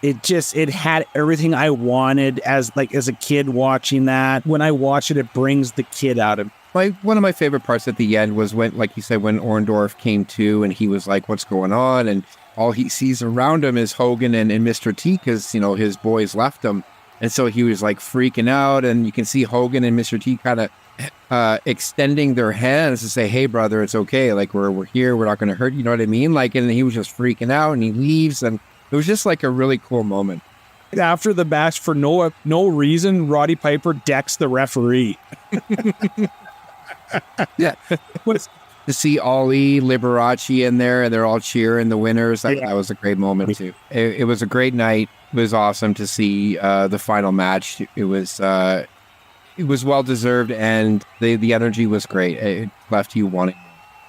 It had everything I wanted as a kid watching that. When I watch it, it brings the kid out of me. One of my favorite parts at the end was when, like you said, when Orndorff came to and he was like, what's going on? And all he sees around him is Hogan and Mr. T, because, you know, his boys left him. And so he was like freaking out, and you can see Hogan and Mr. T kind of extending their hands to say, hey, brother, it's okay. Like, we're here. We're not going to hurt you. You know what I mean? Like, and he was just freaking out, and he leaves, and it was just like a really cool moment. After the match, for no reason, Roddy Piper decks the referee. Yeah. To see Ali, Liberace in there, and they're all cheering the winners. That was a great moment too. It was a great night. It was awesome to see the final match. It was well deserved, and the energy was great. It left you wanting.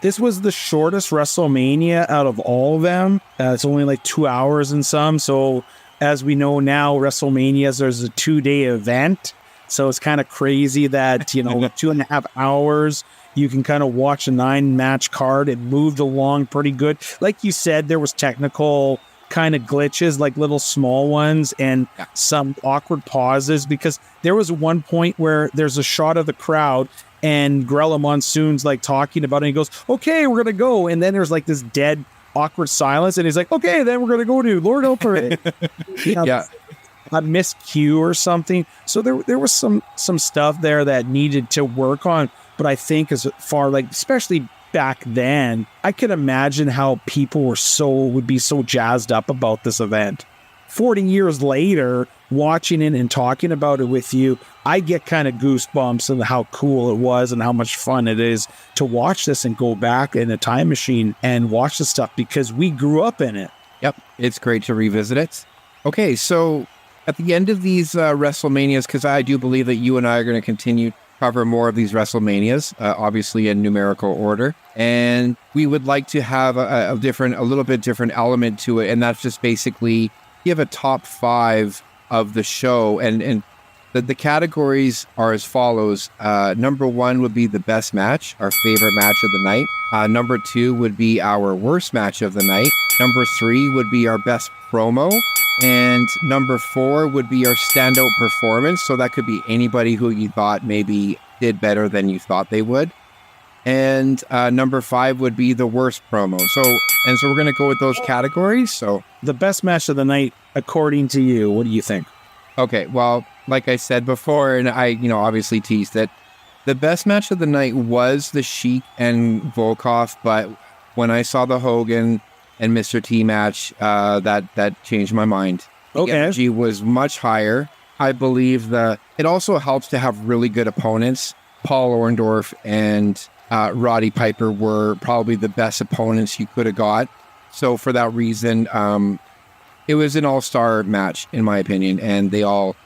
This was the shortest WrestleMania out of all of them. It's only like 2 hours and some. So as we know now, WrestleManias, there's a 2-day event. So it's kind of crazy that, you know, 2.5 hours, you can kind of watch a 9-match card. It moved along pretty good. Like you said, there was technical kind of glitches, like little small ones, and some awkward pauses, because there was one point where there's a shot of the crowd and Gorilla Monsoon's like talking about it, and he goes, okay, we're going to go. And then there's like this dead, awkward silence, and he's like, okay, then we're going to go to Lord Opera. A miscue or something. So there was some stuff there that needed to work on. But I think as far, like, especially back then, I could imagine how people would be so jazzed up about this event. 40 years later, watching it and talking about it with you, I get kind of goosebumps and how cool it was and how much fun it is to watch this and go back in a time machine and watch the stuff because we grew up in it. Yep, it's great to revisit it. Okay, so at the end of these WrestleManias, because I do believe that you and I are going to continue to cover more of these WrestleManias, obviously in numerical order, and we would like to have a little bit different element to it, and that's just basically give a top 5 of the show, and the categories are as follows. Number 1 would be the best match, our favorite match of the night. Number 2 would be our worst match of the night. Number 3 would be our best promo. And number 4 would be our standout performance. So that could be anybody who you thought maybe did better than you thought they would. And number 5 would be the worst promo. So we're going to go with those categories. So the best match of the night, according to you, what do you think? Okay, well, like I said before, and I, obviously teased it, the best match of the night was the Sheik and Volkov, but when I saw the Hogan and Mr. T match, that changed my mind. The energy was much higher. I believe it also helps to have really good opponents. Paul Orndorff and Roddy Piper were probably the best opponents you could have got. So for that reason, it was an all-star match, in my opinion, and they all,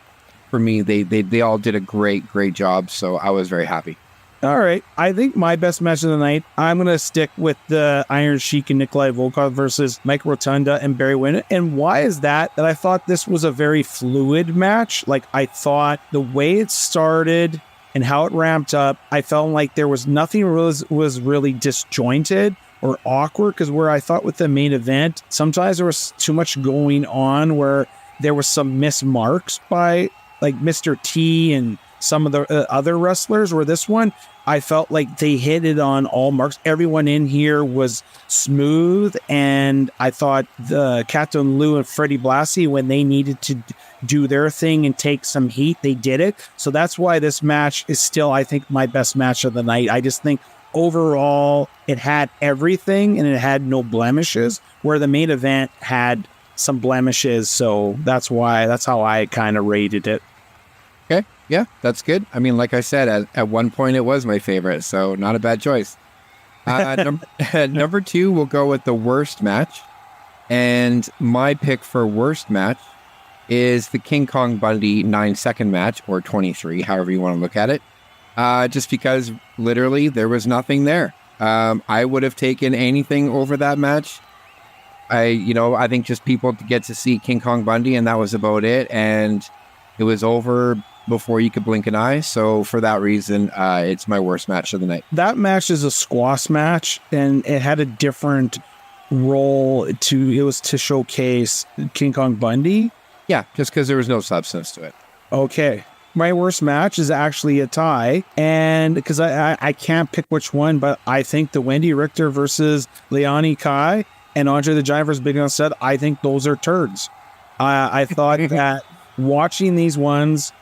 for me, they all did a great job, so I was very happy. All right. I think my best match of the night, I'm going to stick with the Iron Sheik and Nikolai Volkov versus Mike Rotunda and Barry Windham. And why is that I thought this was a very fluid match? Like, I thought the way it started and how it ramped up, I felt like there was nothing was really disjointed or awkward, because where I thought with the main event, sometimes there was too much going on where there was some missed marks by like Mr. T and some of the other wrestlers, where this one, I felt like they hit it on all marks. Everyone in here was smooth, and I thought the Captain Lou and Freddie Blassie, when they needed to do their thing and take some heat, they did it. So that's why this match is still, I think, my best match of the night. I just think overall it had everything and it had no blemishes, where the main event had some blemishes. So that's how I kind of rated it. Okay. Yeah, that's good. I mean, like I said, at one point it was my favorite, so not a bad choice. Number 2, we'll go with the worst match. And my pick for worst match is the King Kong Bundy 9-second match, or 23, however you want to look at it. Just because literally there was nothing there. I would have taken anything over that match. I think just people get to see King Kong Bundy, and that was about it. And it was over before you could blink an eye. So for that reason, it's my worst match of the night. That match is a squash match, and it had a different role it was to showcase King Kong Bundy. Yeah, just because there was no substance to it. Okay. My worst match is actually a tie, and because I can't pick which one, but I think the Wendy Richter versus Leonie Kai and Andre the Giant versus Big John Studd, I think those are turds. I thought that watching these ones,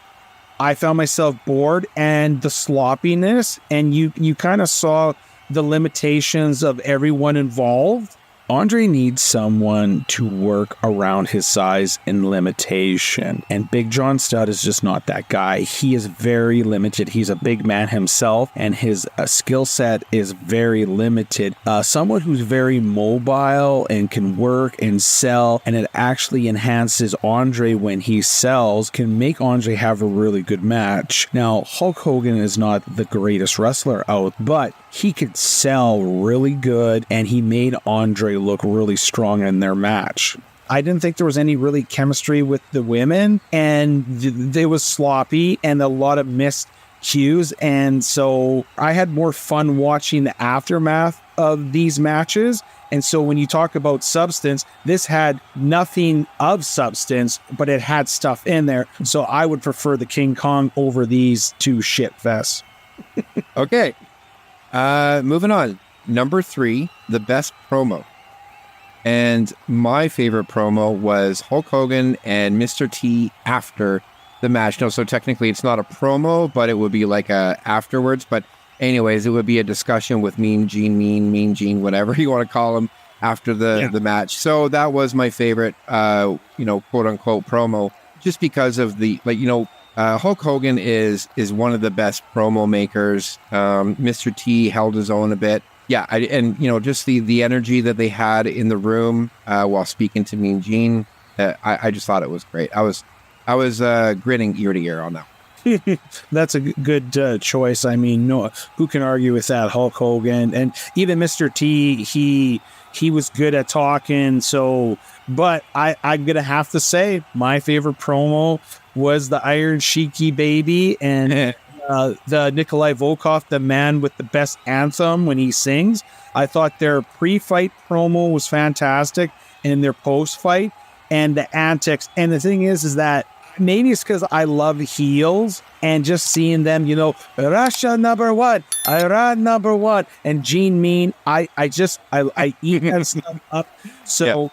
I found myself bored, and the sloppiness, and you kind of saw the limitations of everyone involved. Andre needs someone to work around his size and limitation. And Big John Studd is just not that guy. He is very limited. He's a big man himself, and his skill set is very limited. Someone who's very mobile and can work and sell, and it actually enhances Andre when he sells, can make Andre have a really good match. Now, Hulk Hogan is not the greatest wrestler out, but he could sell really good, and he made Andre look really strong in their match. I didn't think there was any really chemistry with the women, and they was sloppy and a lot of missed cues, and so I had more fun watching the aftermath of these matches. And so when you talk about substance, this had nothing of substance, but it had stuff in there. So I would prefer the King Kong over these two shit fests. Okay. Moving on. Number 3, the best promo. And my favorite promo was Hulk Hogan and Mr. T after the match. No, so technically it's not a promo, but it would be like a afterwards. But anyways, it would be a discussion with Mean Gene, whatever you want to call him, after the match. So that was my favorite, quote unquote promo, just because of the, Hulk Hogan is one of the best promo makers. Mr. T held his own a bit. Yeah, just the energy that they had in the room while speaking to Mean Gene, I just thought it was great. I was grinning ear to ear on that. That's a good choice. I mean, no, who can argue with that? Hulk Hogan and even Mr. T, he was good at talking. So, but I'm gonna have to say my favorite promo was the Iron Sheiky baby and the Nikolai Volkov, the man with the best anthem when he sings. I thought their pre-fight promo was fantastic, and their post-fight and the antics. And the thing is that maybe it's because I love heels and just seeing them, Russia number one, Iran number one, and Gene Mean. I eat that stuff up. So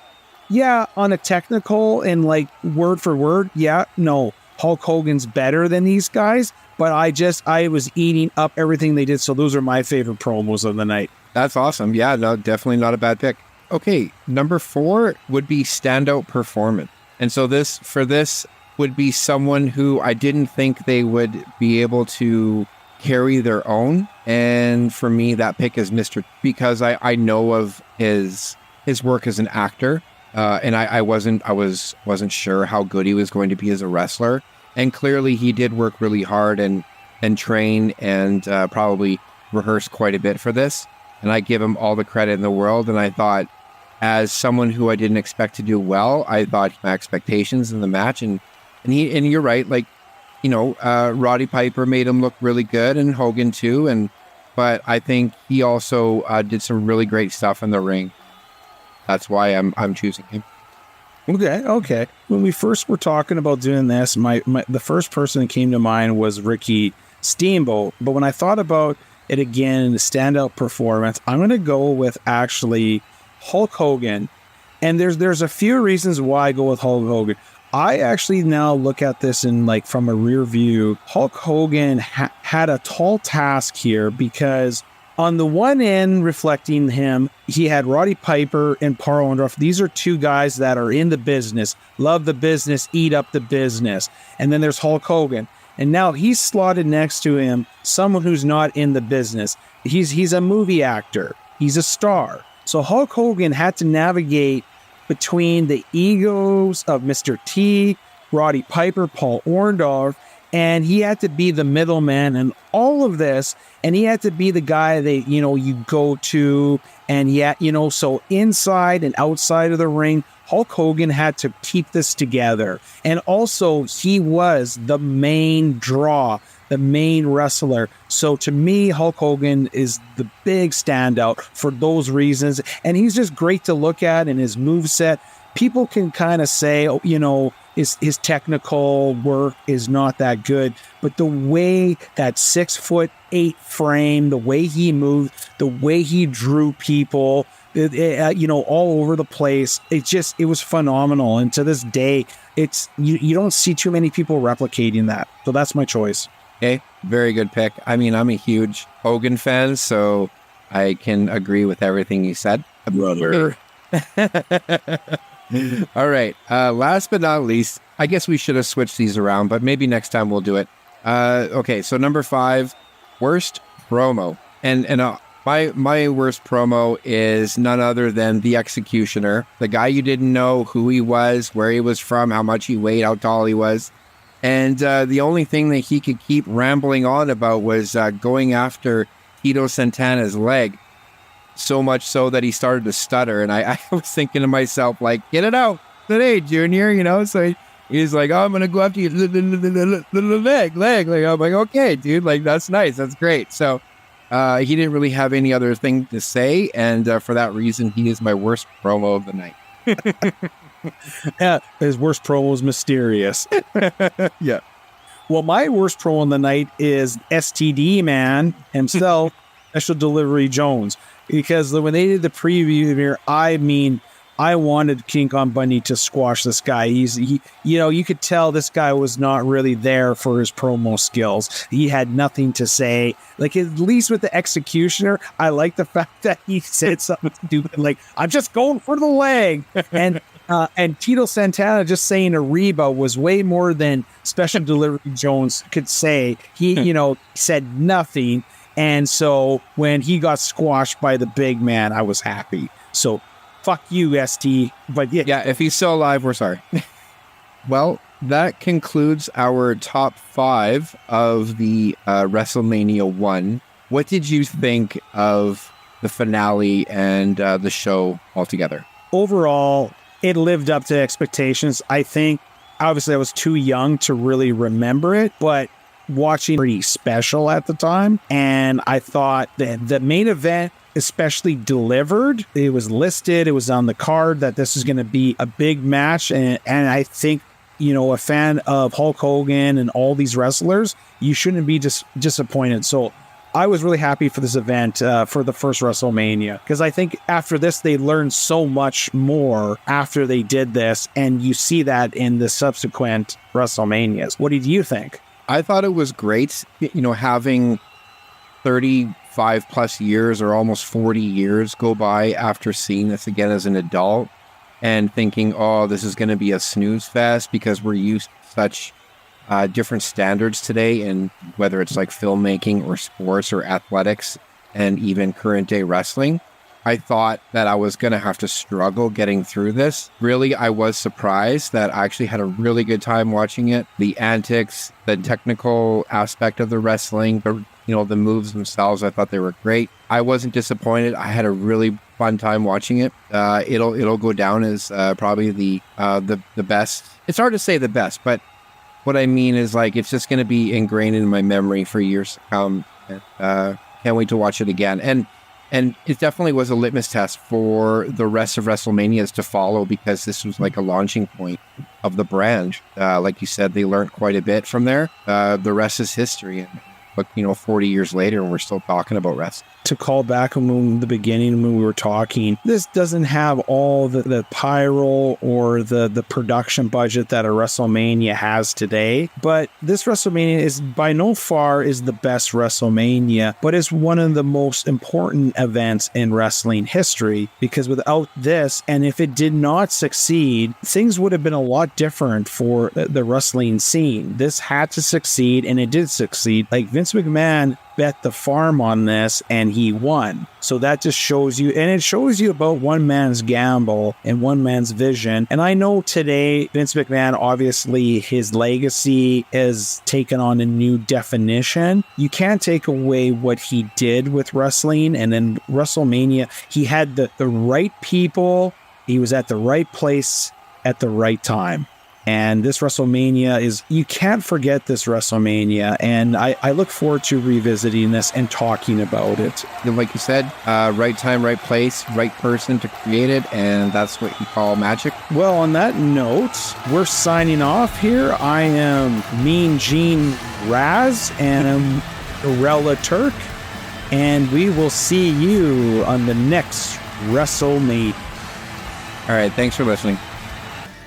yeah, on a technical and like word for word, Hulk Hogan's better than these guys. But I was eating up everything they did. So those are my favorite promos of the night. That's awesome. Yeah, no, definitely not a bad pick. Okay, number 4 would be standout performance. And so this would be someone who I didn't think they would be able to carry their own. And for me, that pick is Mr. because I know of his work as an actor. And I wasn't sure how good he was going to be as a wrestler. And clearly he did work really hard and train and probably rehearse quite a bit for this. And I give him all the credit in the world. And I thought, as someone who I didn't expect to do well, I thought my expectations in the match and you're right, Roddy Piper made him look really good, and Hogan too. But I think he also did some really great stuff in the ring. That's why I'm choosing him. Okay. When we first were talking about doing this, the first person that came to mind was Ricky Steamboat. But when I thought about it again, the standout performance, I'm going to go with actually Hulk Hogan. And there's a few reasons why I go with Hulk Hogan. I actually now look at this in from a rear view. Hulk Hogan had a tall task here because on the one end, reflecting him, he had Roddy Piper and Paul Orndorff. These are two guys that are in the business, love the business, eat up the business. And then there's Hulk Hogan. And now he's slotted next to him, someone who's not in the business. He's a movie actor. He's a star. So Hulk Hogan had to navigate between the egos of Mr. T, Roddy Piper, Paul Orndorff, and he had to be the middleman and all of this, and he had to be the guy that, you go to, and so inside and outside of the ring, Hulk Hogan had to keep this together. And also, he was the main draw, the main wrestler. So to me, Hulk Hogan is the big standout for those reasons. And he's just great to look at in his moveset. People can kind of say, his technical work is not that good. But the way that 6'8" frame, the way he moved, the way he drew people, all over the place, it was phenomenal. And to this day, you don't see too many people replicating that. So that's my choice. Okay, very good pick. I mean, I'm a huge Hogan fan, so I can agree with everything you said. Brother. All right, last but not least, I guess we should have switched these around, but maybe next time we'll do it. Okay, so number 5, worst promo. And my worst promo is none other than the Executioner, the guy you didn't know who he was, where he was from, how much he weighed, how tall he was. And the only thing that he could keep rambling on about was going after Tito Santana's leg, so much so that he started to stutter. And I was thinking to myself, get it out today, Junior, So he's like, oh, I'm going to go after you, leg. I'm like, okay, dude, that's nice. That's great. So he didn't really have any other thing to say. And for that reason, he is my worst promo of the night. Yeah, his worst promo was mysterious. Yeah. Well, my worst promo on the night is STD man himself, Special Delivery Jones, because when they did the preview here, I wanted King Kong Bundy to squash this guy. You could tell this guy was not really there for his promo skills. He had nothing to say. Like, at least with the Executioner, I like the fact that he said something stupid like, I'm just going for the leg. And Tito Santana just saying a Reba was way more than Special Delivery Jones could say. He, said nothing. And so when he got squashed by the big man, I was happy. So fuck you, ST. But yeah, if he's still alive, we're sorry. Well, that concludes our top 5 of the WrestleMania 1. What did you think of the finale and the show altogether? Overall, it lived up to expectations. I think, obviously, I was too young to really remember it, but watching pretty special at the time. And I thought that the main event especially delivered. It was listed. It was on the card that this is going to be a big match. And I think, a fan of Hulk Hogan and all these wrestlers, you shouldn't be disappointed. So I was really happy for this event for the first WrestleMania, because I think after this, they learned so much more after they did this. And you see that in the subsequent WrestleManias. What did you think? I thought it was great, having 35 plus years or almost 40 years go by after seeing this again as an adult and thinking, oh, this is going to be a snooze fest, because we're used to such different standards today, and whether it's like filmmaking or sports or athletics and even current day wrestling. I thought that I was going to have to struggle getting through this. Really, I was surprised that I actually had a really good time watching it. The antics, the technical aspect of the wrestling, the moves themselves, I thought they were great. I wasn't disappointed. I had a really fun time watching it. It'll go down as probably the best. It's hard to say the best, but what I mean is, like, it's just going to be ingrained in my memory for years to come. Can't wait to watch it again. And it definitely was a litmus test for the rest of WrestleManias to follow, because this was like a launching point of the brand. Like you said, they learned quite a bit from there. The rest is history. And look, 40 years later, and we're still talking about wrestling. To call back on the beginning when we were talking, this doesn't have all the pyro or the production budget that a WrestleMania has today. But this WrestleMania is by no far is the best WrestleMania, but it's one of the most important events in wrestling history, because without this, and if it did not succeed, things would have been a lot different for the wrestling scene. This had to succeed, and it did succeed. Like, Vince McMahon bet the farm on this and he won. So that just shows you, and it shows you about one man's gamble and one man's vision. And I know today Vince McMahon, obviously his legacy has taken on a new definition. You can't take away what he did with wrestling. And then WrestleMania, he had the right people. He was at the right place at the right time. And this WrestleMania you can't forget this WrestleMania. And I look forward to revisiting this and talking about it. Like you said, right time, right place, right person to create it. And that's what you call magic. Well, on that note, we're signing off here. I am Mean Gene Raz, and I'm Rella Turk. And we will see you on the next WrestleMania. All right. Thanks for listening.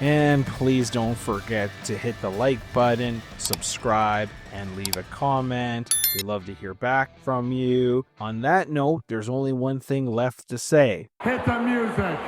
And please don't forget to hit the like button, subscribe, and leave a comment. We love to hear back from you. On that note, there's only one thing left to say. Hit the music.